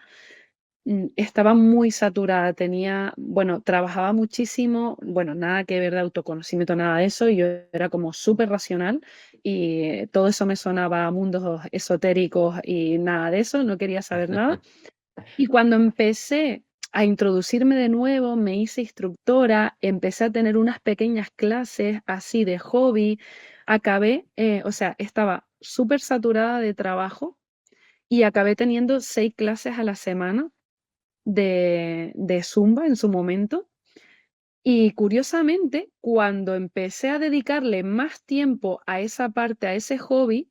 estaba muy saturada, tenía, bueno, trabajaba muchísimo, bueno, nada que ver de autoconocimiento, nada de eso, y yo era como súper racional y todo eso me sonaba a mundos esotéricos y nada de eso, no quería saber nada. Y cuando empecé a introducirme de nuevo, me hice instructora, empecé a tener unas pequeñas clases así de hobby, acabé, o sea, estaba súper saturada de trabajo y acabé teniendo 6 clases a la semana de Zumba en su momento. Y curiosamente, cuando empecé a dedicarle más tiempo a esa parte, a ese hobby,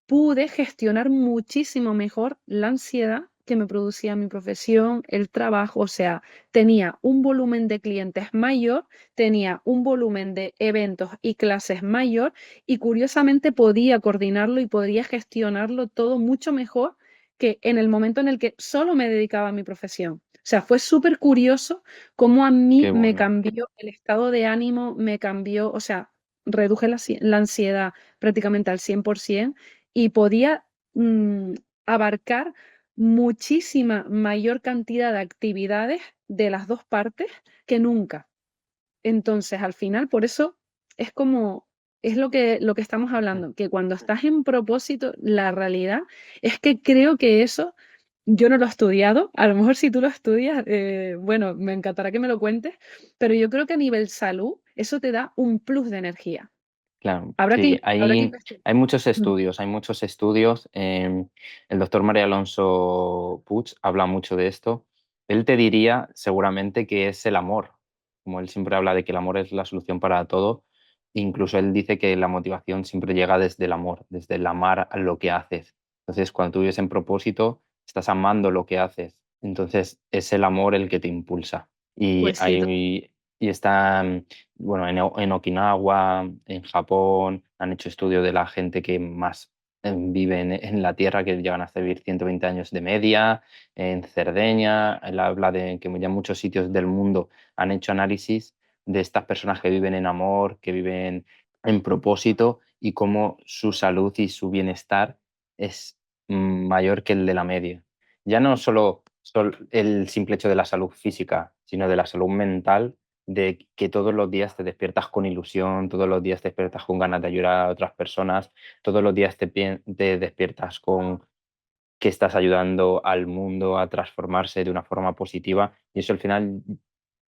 pude gestionar muchísimo mejor la ansiedad que me producía mi profesión, el trabajo, o sea, tenía un volumen de clientes mayor, tenía un volumen de eventos y clases mayor y curiosamente podía coordinarlo y podía gestionarlo todo mucho mejor que en el momento en el que solo me dedicaba a mi profesión. O sea, fue súper curioso cómo a mí Qué me bueno. cambió el estado de ánimo, me cambió, o sea, reduje la ansiedad prácticamente al 100% y podía abarcar muchísima mayor cantidad de actividades de las dos partes que nunca. Entonces, al final, por eso es como, es lo que estamos hablando, que cuando estás en propósito, la realidad es que creo que eso, yo no lo he estudiado, a lo mejor si tú lo estudias, bueno, me encantará que me lo cuentes, pero yo creo que a nivel salud, eso te da un plus de energía. Claro, Habrá sí, habrá que hay, investigar. hay muchos Mm. estudios, hay muchos estudios. El doctor María Alonso Puig habla mucho de esto. Él te diría seguramente que es el amor, como él siempre habla de que el amor es la solución para todo. Incluso él dice que la motivación siempre llega desde el amor, desde el amar a lo que haces. Entonces, cuando tú vives en propósito, estás amando lo que haces. Entonces, es el amor el que te impulsa. Y Pues sí, hay, y está bueno, en Okinawa, en Japón, han hecho estudio de la gente que más viven en la Tierra, que llegan a vivir 120 años de media, en Cerdeña. Él habla de que ya muchos sitios del mundo han hecho análisis de estas personas que viven en amor, que viven en propósito y cómo su salud y su bienestar es mayor que el de la media. Ya no solo el simple hecho de la salud física, sino de la salud mental, de que todos los días te despiertas con ilusión, todos los días te despiertas con ganas de ayudar a otras personas, todos los días te despiertas con que estás ayudando al mundo a transformarse de una forma positiva y eso al final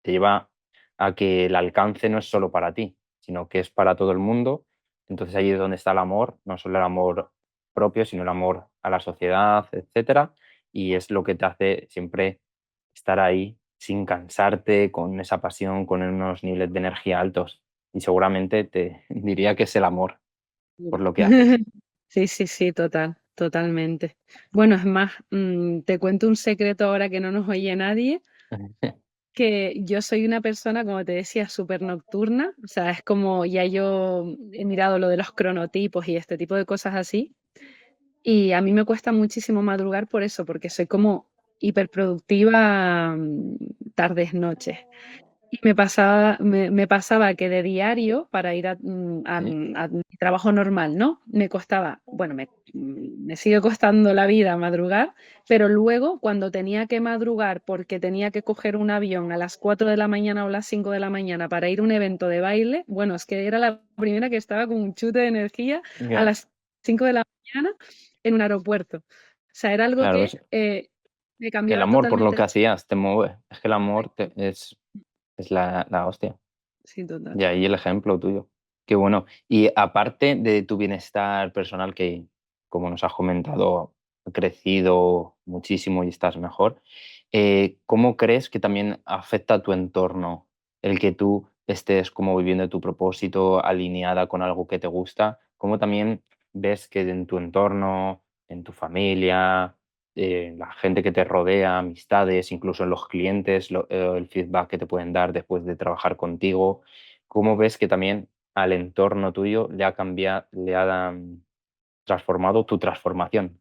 te lleva a que el alcance no es solo para ti, sino que es para todo el mundo. Entonces ahí es donde está el amor, no solo el amor propio, sino el amor a la sociedad, etcétera, y es lo que te hace siempre estar ahí sin cansarte, con esa pasión, con unos niveles de energía altos. Y seguramente te diría que es el amor por lo que haces. Sí, sí, sí, totalmente. Bueno, es más, te cuento un secreto ahora que no nos oye nadie, que yo soy una persona, como te decía, súper nocturna, o sea, es como ya yo he mirado lo de los cronotipos y este tipo de cosas así, y a mí me cuesta muchísimo madrugar por eso, porque soy como hiperproductiva tardes, noches. Y me pasaba que de diario, para ir Sí, a mi trabajo normal, ¿no? Me costaba, bueno, me sigue costando la vida madrugar, pero luego cuando tenía que madrugar porque tenía que coger un avión a las 4 de la mañana o las 5 de la mañana para ir a un evento de baile, bueno, es que era la primera que estaba con un chute de energía a ya, las 5 de la mañana en un aeropuerto. O sea, era algo claro, que me el cambiaba amor por lo totalmente que la... hacías te mueve. Es que el amor es la hostia. Sí, total. Y ahí el ejemplo tuyo. Qué bueno. Y aparte de tu bienestar personal, que como nos has comentado, ha crecido muchísimo y estás mejor, ¿cómo crees que también afecta a tu entorno el que tú estés como viviendo tu propósito alineada con algo que te gusta? ¿Cómo también ves que en tu entorno, en tu familia, la gente que te rodea, amistades, incluso en los clientes, el feedback que te pueden dar después de trabajar contigo? ¿Cómo ves que también al entorno tuyo le ha cambiado, transformado tu transformación?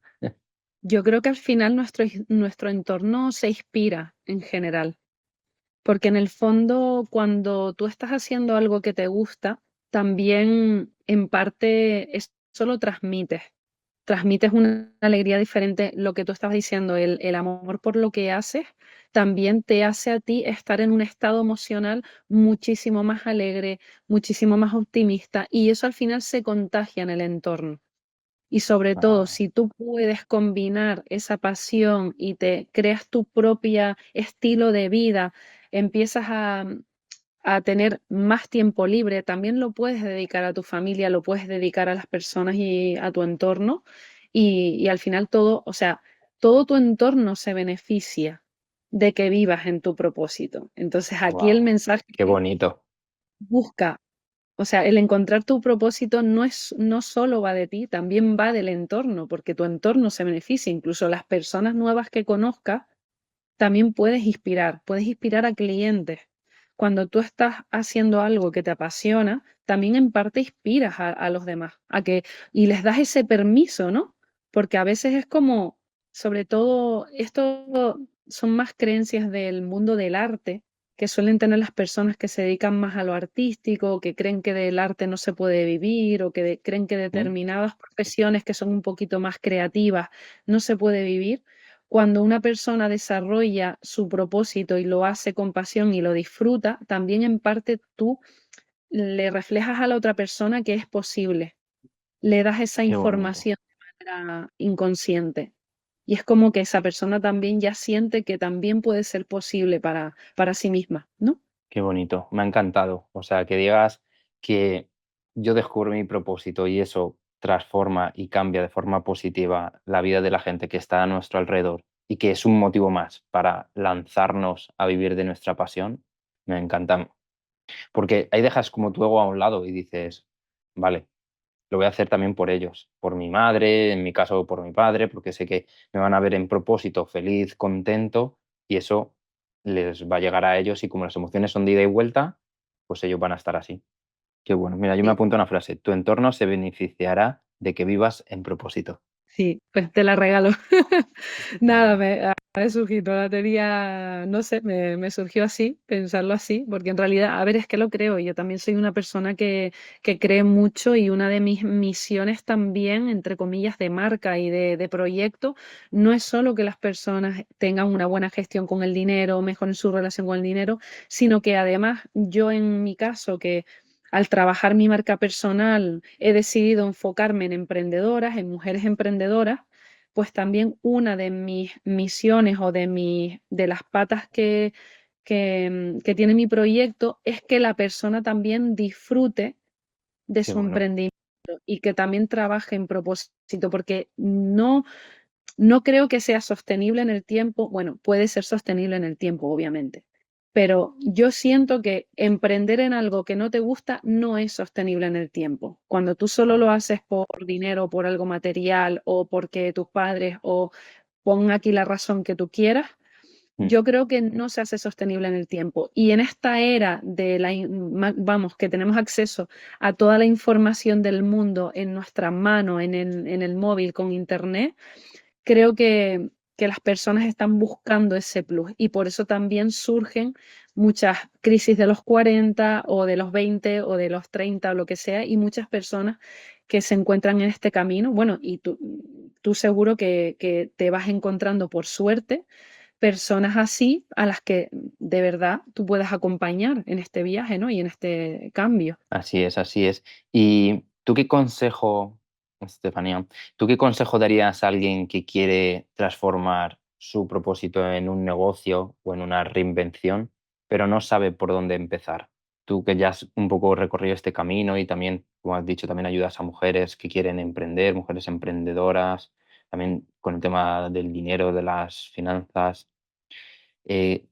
Yo creo que al final nuestro entorno se inspira en general, porque en el fondo cuando tú estás haciendo algo que te gusta, también en parte eso lo transmites. Transmites una alegría diferente. Lo que tú estabas diciendo, el amor por lo que haces, también te hace a ti estar en un estado emocional muchísimo más alegre, muchísimo más optimista, y eso al final se contagia en el entorno. Y sobre todo, Ah, si tú puedes combinar esa pasión y te creas tu propia estilo de vida, empiezas a tener más tiempo libre, también lo puedes dedicar a tu familia, lo puedes dedicar a las personas y a tu entorno. Y al final todo, o sea, todo tu entorno se beneficia de que vivas en tu propósito. Entonces aquí el wow, mensaje qué es bonito. busca, o sea, el encontrar tu propósito no solo va de ti, también va del entorno, porque tu entorno se beneficia, incluso las personas nuevas que conozcas, también puedes inspirar a clientes. Cuando tú estás haciendo algo que te apasiona, también en parte inspiras a los demás, y les das ese permiso, ¿no? Porque a veces es como, sobre todo, esto son más creencias del mundo del arte que suelen tener las personas que se dedican más a lo artístico, que creen que del arte no se puede vivir o que creen que ¿Mm? determinadas profesiones que son un poquito más creativas no se puede vivir. Cuando una persona desarrolla su propósito y lo hace con pasión y lo disfruta, también en parte tú le reflejas a la otra persona que es posible, le das esa Qué bonito, información de manera inconsciente. Y es como que esa persona también ya siente que también puede ser posible para sí misma, ¿no? qué bonito. Me ha encantado. O sea, que digas que yo descubro mi propósito y eso transforma y cambia de forma positiva la vida de la gente que está a nuestro alrededor y que es un motivo más para lanzarnos a vivir de nuestra pasión. Me encanta. Porque ahí dejas como tu ego a un lado y dices, vale, lo voy a hacer también por ellos, por mi madre, en mi caso por mi padre, porque sé que me van a ver en propósito, feliz, contento, y eso les va a llegar a ellos y como las emociones son de ida y vuelta, pues ellos van a estar así. Qué bueno. Mira, yo me Sí, apunto una frase. Tu entorno se beneficiará de que vivas en propósito. Sí, pues te la regalo. Nada, Venga. me acaba de surgir, no la tenía, no sé, me surgió así, pensarlo así, porque en realidad, a ver, es que lo creo, yo también soy una persona que cree mucho y una de mis misiones también, entre comillas, de marca y de proyecto, no es solo que las personas tengan una buena gestión con el dinero, mejoren su relación con el dinero, sino que además yo en mi caso, que al trabajar mi marca personal he decidido enfocarme en emprendedoras, en mujeres emprendedoras, pues también una de mis misiones o de las patas que tiene mi proyecto es que la persona también disfrute de Qué su bueno. emprendimiento y que también trabaje en propósito, porque no creo que sea sostenible en el tiempo. Bueno, puede ser sostenible en el tiempo, obviamente, pero yo siento que emprender en algo que no te gusta no es sostenible en el tiempo. Cuando tú solo lo haces por dinero, por algo material o porque tus padres o pon aquí la razón que tú quieras, Mm. yo creo que no se hace sostenible en el tiempo. Y en esta era vamos, que tenemos acceso a toda la información del mundo en nuestras manos, en el móvil, con internet, creo que las personas están buscando ese plus y por eso también surgen muchas crisis de los 40 o de los 20 o de los 30 o lo que sea y muchas personas que se encuentran en este camino. Bueno, y tú seguro que te vas encontrando por suerte personas así a las que de verdad tú puedas acompañar en este viaje, ¿no? Y en este cambio. Así es, así es. ¿Y tú qué consejo, Estefanía, tú qué consejo darías a alguien que quiere transformar su propósito en un negocio o en una reinvención, pero no sabe por dónde empezar? Tú que ya has un poco recorrido este camino y también, como has dicho, también ayudas a mujeres que quieren emprender, mujeres emprendedoras, también con el tema del dinero, de las finanzas.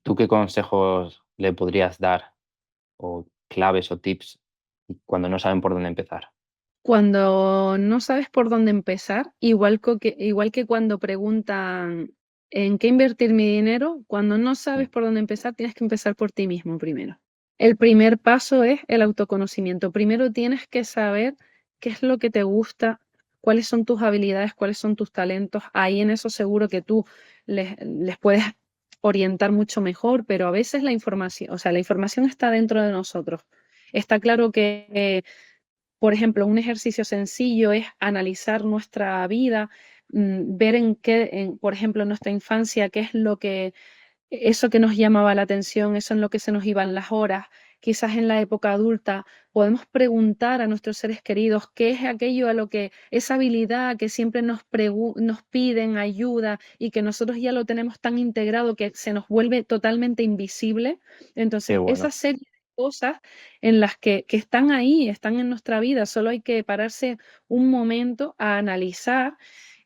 ¿Tú qué consejos le podrías dar o claves o tips cuando no saben por dónde empezar? Cuando no sabes por dónde empezar, igual que cuando preguntan en qué invertir mi dinero, cuando no Mm, sabes por dónde empezar, tienes que empezar por ti mismo primero. El primer paso es el autoconocimiento. Primero tienes que saber qué es lo que te gusta, cuáles son tus habilidades, cuáles son tus talentos. Ahí en eso seguro que tú les puedes orientar mucho mejor, pero a veces la información, o sea, la información está dentro de nosotros. Está claro que por ejemplo, un ejercicio sencillo es analizar nuestra vida, ver por ejemplo, en nuestra infancia, qué es lo que, eso que nos llamaba la atención, eso en lo que se nos iban las horas. Quizás en la época adulta podemos preguntar a nuestros seres queridos qué es aquello a lo que, esa habilidad que siempre nos piden ayuda y que nosotros ya lo tenemos tan integrado que se nos vuelve totalmente invisible. qué Entonces, esa bueno, serie de cosas en las que están ahí, están en nuestra vida, solo hay que pararse un momento a analizar,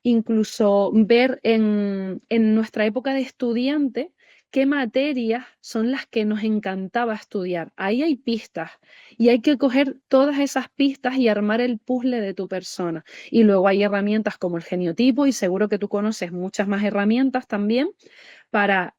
incluso ver en nuestra época de estudiante qué materias son las que nos encantaba estudiar. Ahí hay pistas y hay que coger todas esas pistas y armar el puzzle de tu persona. Y luego hay herramientas como el geniotipo y seguro que tú conoces muchas más herramientas también para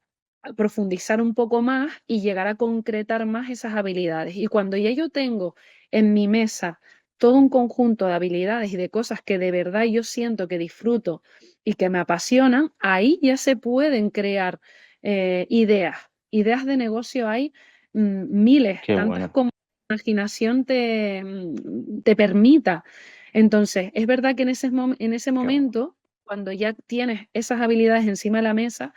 profundizar un poco más y llegar a concretar más esas habilidades. Y cuando ya yo tengo en mi mesa todo un conjunto de habilidades y de cosas que de verdad yo siento que disfruto y que me apasionan, ahí ya se pueden crear ideas de negocio hay miles, qué tantas bueno, como la imaginación te permita. Entonces, es verdad que en ese qué bueno. momento, cuando ya tienes esas habilidades encima de la mesa,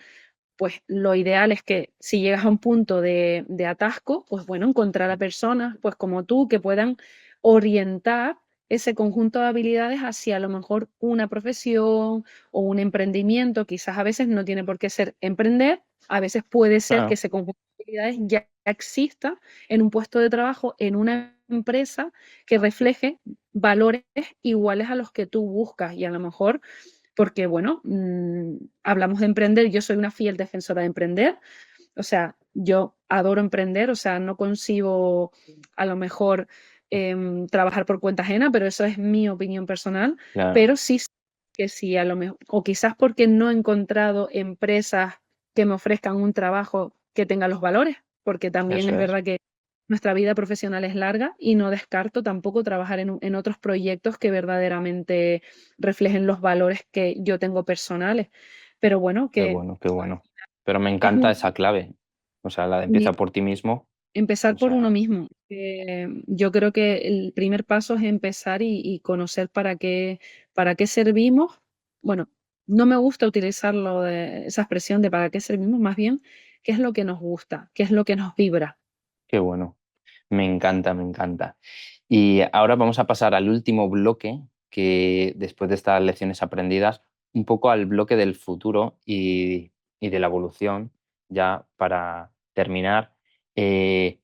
pues lo ideal es que si llegas a un punto de atasco, pues bueno, encontrar a personas, pues como tú, que puedan orientar ese conjunto de habilidades hacia a lo mejor una profesión o un emprendimiento. Quizás a veces no tiene por qué ser emprender, a veces puede ser que Claro, ese conjunto de habilidades ya exista en un puesto de trabajo, en una empresa que refleje valores iguales a los que tú buscas y a lo mejor porque, bueno, hablamos de emprender, yo soy una fiel defensora de emprender, o sea, yo adoro emprender, o sea, no concibo a lo mejor trabajar por cuenta ajena, pero eso es mi opinión personal, claro, pero sí sé que sí, a lo mejor, o quizás porque no he encontrado empresas que me ofrezcan un trabajo que tenga los valores, porque también eso es es. verdad que nuestra vida profesional es larga y no descarto tampoco trabajar en otros proyectos que verdaderamente reflejen los valores que yo tengo personales. Pero bueno, Qué que bueno, qué bueno. Pero me es encanta esa un, clave. O sea, la de empieza por ti mismo. empezar O por uno sea, mismo. Yo creo que el primer paso es empezar y conocer para qué servimos. Bueno, no me gusta utilizarlo esa expresión de para qué servimos, más bien qué es lo que nos gusta, qué es lo que nos vibra. qué bueno. Me encanta, me encanta. Y ahora vamos a pasar al último bloque, que después de estas lecciones aprendidas, un poco al bloque del futuro y de la evolución, ya para terminar. eh,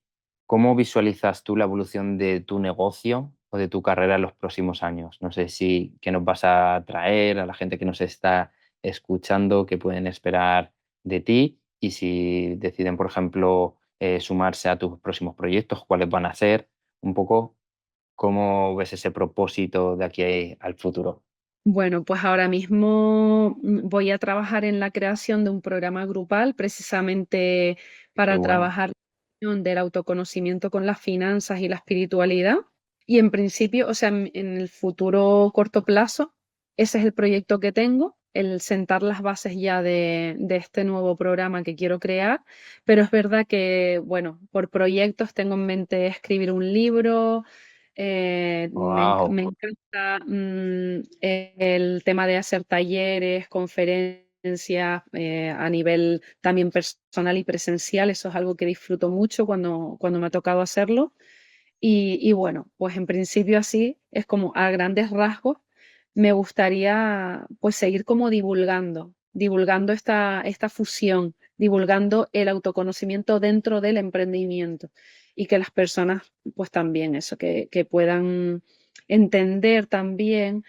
¿Cómo visualizas tú la evolución de tu negocio o de tu carrera en los próximos años? No sé si qué nos vas a traer a la gente que nos está escuchando, qué pueden esperar de ti y si deciden, por ejemplo, sumarse a tus próximos proyectos, cuáles van a ser, un poco cómo ves ese propósito de aquí al futuro. Bueno, pues ahora mismo voy a trabajar en la creación de un programa grupal precisamente Qué para bueno. trabajar la unión del autoconocimiento con las finanzas y la espiritualidad. Y en principio, o sea, en el futuro corto plazo, ese es el proyecto que tengo, el sentar las bases ya de este nuevo programa que quiero crear. Pero es verdad que, bueno, por proyectos tengo en mente escribir un libro. Me Wow, encanta el tema de hacer talleres, conferencias a nivel también personal y presencial. Eso es algo que disfruto mucho cuando me ha tocado hacerlo. Y bueno, pues en principio así es como a grandes rasgos me gustaría pues seguir como divulgando esta fusión, divulgando el autoconocimiento dentro del emprendimiento y que las personas pues también eso, que puedan entender también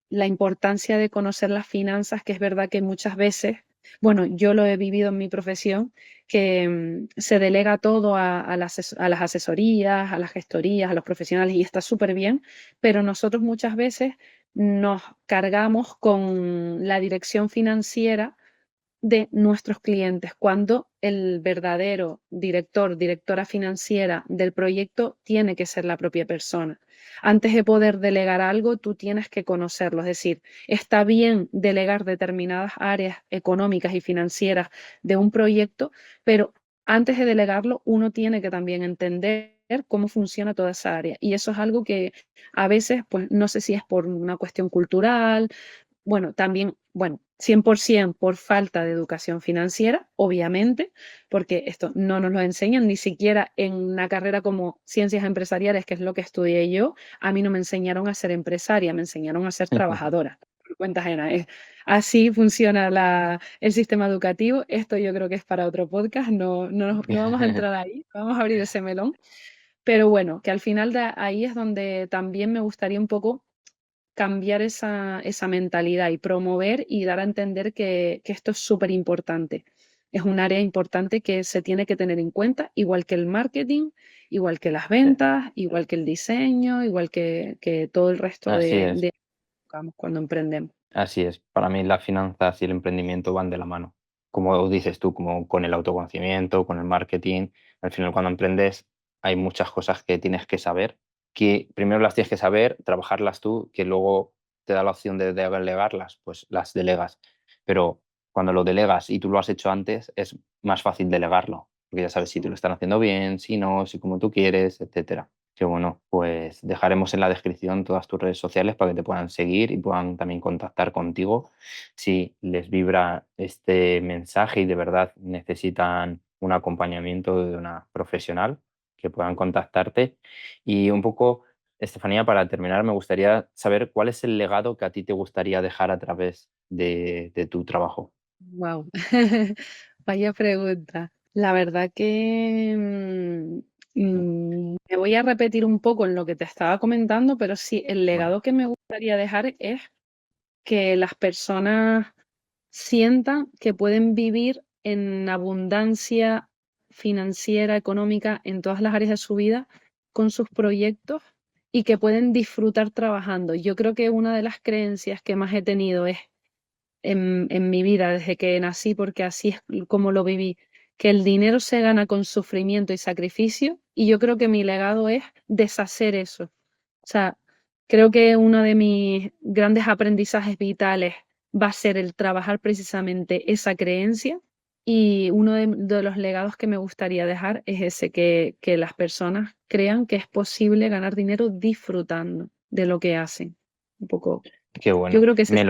la importancia de conocer las finanzas, que es verdad que muchas veces, bueno, yo lo he vivido en mi profesión, que se delega todo a las asesorías, a las gestorías, a los profesionales y está súper bien, pero nosotros muchas veces nos cargamos con la dirección financiera de nuestros clientes, cuando el verdadero director, directora financiera del proyecto tiene que ser la propia persona. Antes de poder delegar algo, tú tienes que conocerlo. Es decir, está bien delegar determinadas áreas económicas y financieras de un proyecto, pero antes de delegarlo, uno tiene que también entender cómo funciona toda esa área. Y eso es algo que a veces, pues no sé si es por una cuestión cultural, bueno, también, bueno, 100% por falta de educación financiera, obviamente, porque esto no nos lo enseñan ni siquiera en una carrera como ciencias empresariales, que es lo que estudié yo. A mí no me enseñaron a ser empresaria, me enseñaron a ser trabajadora. Por cuenta ajena. Así funciona el sistema educativo. Esto yo creo que es para otro podcast, no vamos a entrar ahí, vamos a abrir ese melón. Pero bueno, que al final de ahí es donde también me gustaría un poco cambiar esa mentalidad y promover y dar a entender que esto es súper importante. Es un área importante que se tiene que tener en cuenta, igual que el marketing, igual que las sí, ventas, igual que el diseño, igual que todo el resto así es. digamos, cuando emprendemos. Así es, para mí las finanzas y el emprendimiento van de la mano. Como dices tú, como con el autoconocimiento, con el marketing. Al final, cuando emprendes, hay muchas cosas que tienes que saber, que primero las tienes que saber, trabajarlas tú, que luego te da la opción de delegarlas, pues las delegas. Pero cuando lo delegas y tú lo has hecho antes, es más fácil delegarlo, porque ya sabes si te lo están haciendo bien, si no, si como tú quieres, etcétera. Que bueno, pues dejaremos en la descripción todas tus redes sociales para que te puedan seguir y puedan también contactar contigo si les vibra este mensaje y de verdad necesitan un acompañamiento de una profesional que puedan contactarte. Y un poco, Estefanía, para terminar, me gustaría saber cuál es el legado que a ti te gustaría dejar a través de tu trabajo. Wow, vaya pregunta. La verdad que me voy a repetir un poco en lo que te estaba comentando, pero sí, el Vale. legado que me gustaría dejar es que las personas sientan que pueden vivir en abundancia financiera, económica, en todas las áreas de su vida con sus proyectos y que pueden disfrutar trabajando. Yo creo que una de las creencias que más he tenido es en mi vida desde que nací, porque así es como lo viví, que el dinero se gana con sufrimiento y sacrificio y yo creo que mi legado es deshacer eso. O sea, creo que uno de mis grandes aprendizajes vitales va a ser el trabajar precisamente esa creencia y uno de los legados que me gustaría dejar es ese, que las personas crean que es posible ganar dinero disfrutando de lo que hacen. Un poco, Qué yo bueno. creo que ese es.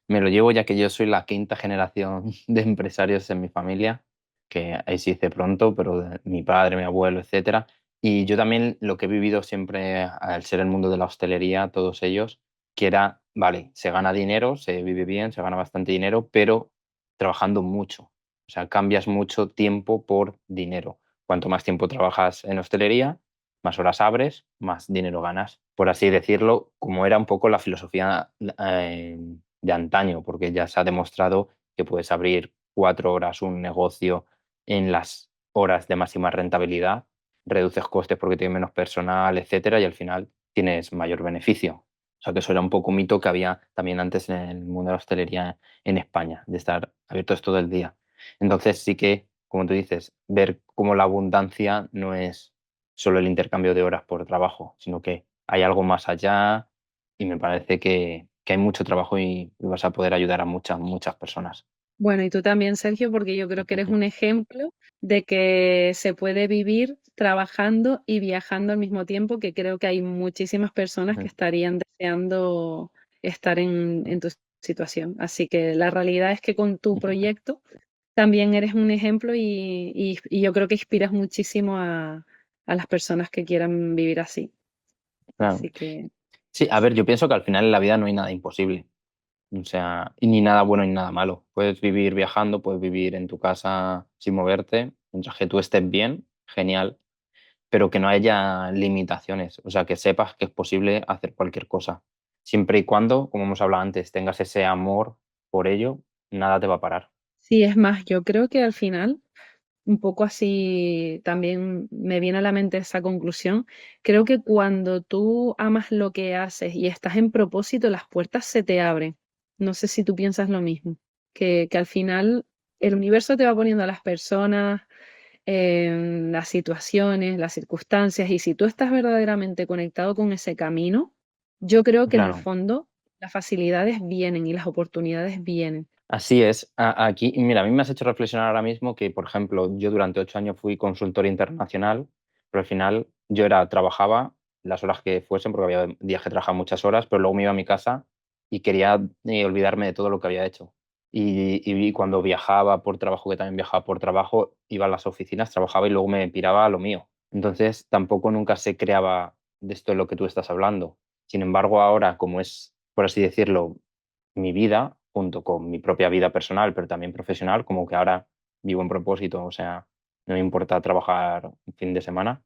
Me lo llevo ya que yo soy la quinta generación de empresarios en mi familia, que ahí se dice pronto, pero mi padre, mi abuelo, etcétera. Y yo también lo que he vivido siempre al ser el mundo de la hostelería, todos ellos, que era, vale, se gana dinero, se vive bien, se gana bastante dinero, pero trabajando mucho. O sea, cambias mucho tiempo por dinero. Cuanto más tiempo trabajas en hostelería, más horas abres, más dinero ganas, por así decirlo, como era un poco la filosofía de antaño, porque ya se ha demostrado que puedes abrir 4 horas un negocio en las horas de máxima rentabilidad, reduces costes porque tienes menos personal, etcétera, y al final tienes mayor beneficio. O sea que eso era un poco un mito que había también antes en el mundo de la hostelería en España, de estar abiertos todo el día. Entonces sí que, como tú dices, ver cómo la abundancia no es solo el intercambio de horas por trabajo, sino que hay algo más allá y me parece que hay mucho trabajo y vas a poder ayudar a muchas, muchas personas. Bueno, y tú también, Sergio, porque yo creo que eres un ejemplo de que se puede vivir trabajando y viajando al mismo tiempo, que creo que hay muchísimas personas que estarían deseando estar en tu situación. Así que la realidad es que con tu proyecto también eres un ejemplo y yo creo que inspiras muchísimo a las personas que quieran vivir así. Claro. Así que Sí, a ver, yo pienso que al final en la vida no hay nada imposible. O sea, y ni nada bueno ni nada malo. Puedes vivir viajando, puedes vivir en tu casa sin moverte, mientras que tú estés bien, genial, pero que no haya limitaciones. O sea, que sepas que es posible hacer cualquier cosa. Siempre y cuando, como hemos hablado antes, tengas ese amor por ello, nada te va a parar. sí, es más, yo creo que al final un poco así también me viene a la mente esa conclusión. Creo que cuando tú amas lo que haces y estás en propósito, las puertas se te abren. No sé si tú piensas lo mismo, que al final el universo te va poniendo a las personas, las situaciones, las circunstancias, y si tú estás verdaderamente conectado con ese camino, yo creo que en el Claro. fondo las facilidades vienen y las oportunidades vienen. Así es. Aquí, y mira, a mí me has hecho reflexionar ahora mismo que, por ejemplo, yo durante 8 años fui consultor internacional, pero al final yo trabajaba las horas que fuesen, porque había días que trabajaba muchas horas, pero luego me iba a mi casa y quería olvidarme de todo lo que había hecho. Y cuando viajaba por trabajo, que también viajaba por trabajo, iba a las oficinas, trabajaba y luego me piraba a lo mío. Entonces, tampoco nunca se creaba de esto de lo que tú estás hablando. Sin embargo, ahora, como es, por así decirlo, mi vida, junto con mi propia vida personal, pero también profesional, como que ahora vivo en propósito, o sea, no me importa trabajar un fin de semana,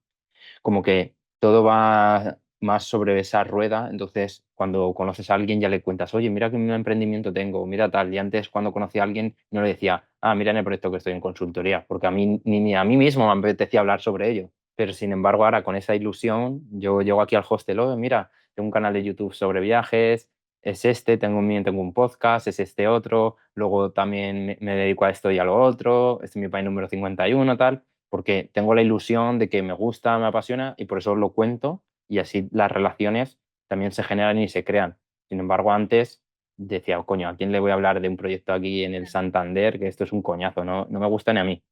como que todo va más sobre esa rueda, entonces cuando conoces a alguien ya le cuentas, oye, mira qué emprendimiento tengo, mira tal, y antes cuando conocí a alguien no le decía, ah, mira en el proyecto que estoy en consultoría, porque a mí ni a mí mismo me apetecía hablar sobre ello, pero sin embargo ahora con esa ilusión yo llego aquí al hostel, oye, mira, tengo un canal de YouTube sobre viajes, es este, tengo un podcast, es este otro, luego también me dedico a esto y a lo otro, este es mi país número 51 tal, porque tengo la ilusión de que me gusta, me apasiona y por eso lo cuento y así las relaciones también se generan y se crean. Sin embargo, antes decía, "Oh, coño, ¿a quién le voy a hablar de un proyecto aquí en el Santander? Que esto es un coñazo, no me gusta ni a mí."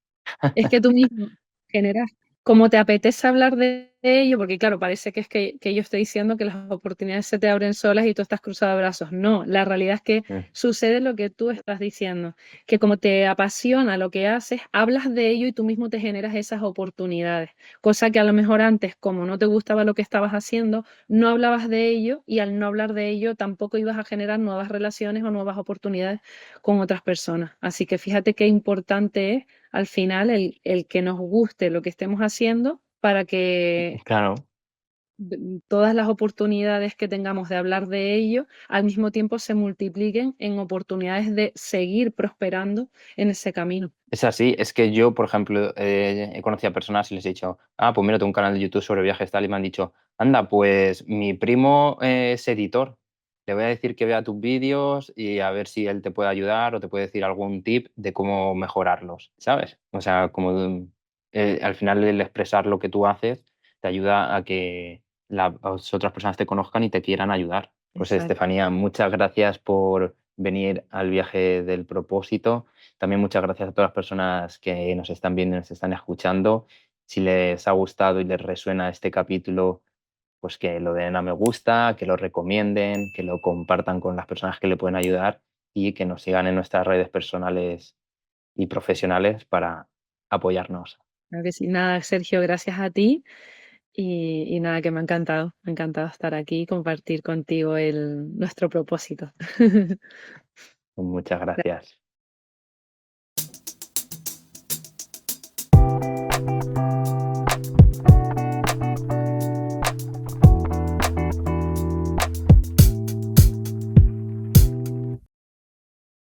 Es que tú mismo generas, como te apetece hablar de ello, porque claro, parece que es que yo estoy diciendo que las oportunidades se te abren solas y tú estás cruzado de brazos. No, la realidad es que Mm. sucede lo que tú estás diciendo, que como te apasiona lo que haces, hablas de ello y tú mismo te generas esas oportunidades, cosa que a lo mejor antes, como no te gustaba lo que estabas haciendo, no hablabas de ello y al no hablar de ello tampoco ibas a generar nuevas relaciones o nuevas oportunidades con otras personas. Así que fíjate qué importante es al final el que nos guste lo que estemos haciendo para que Claro, todas las oportunidades que tengamos de hablar de ello al mismo tiempo se multipliquen en oportunidades de seguir prosperando en ese camino. es así. Es que yo, por ejemplo, he conocido a personas y les he dicho, ah, pues mira, tengo un canal de YouTube sobre viajes tal, y me han dicho, anda, pues mi primo es editor. Le voy a decir que vea tus vídeos y a ver si él te puede ayudar o te puede decir algún tip de cómo mejorarlos, ¿sabes? O sea, como al final el expresar lo que tú haces te ayuda a que las otras personas te conozcan y te quieran ayudar. Pues Exacto. Estefanía, muchas gracias por venir al viaje del propósito. También muchas gracias a todas las personas que nos están viendo y nos están escuchando. Si les ha gustado y les resuena este capítulo, pues que lo den a me gusta, que lo recomienden, que lo compartan con las personas que le pueden ayudar y que nos sigan en nuestras redes personales y profesionales para apoyarnos. Claro que sí. Nada, Sergio, gracias a ti. Y nada, que me ha encantado estar aquí y compartir contigo nuestro propósito. Muchas gracias.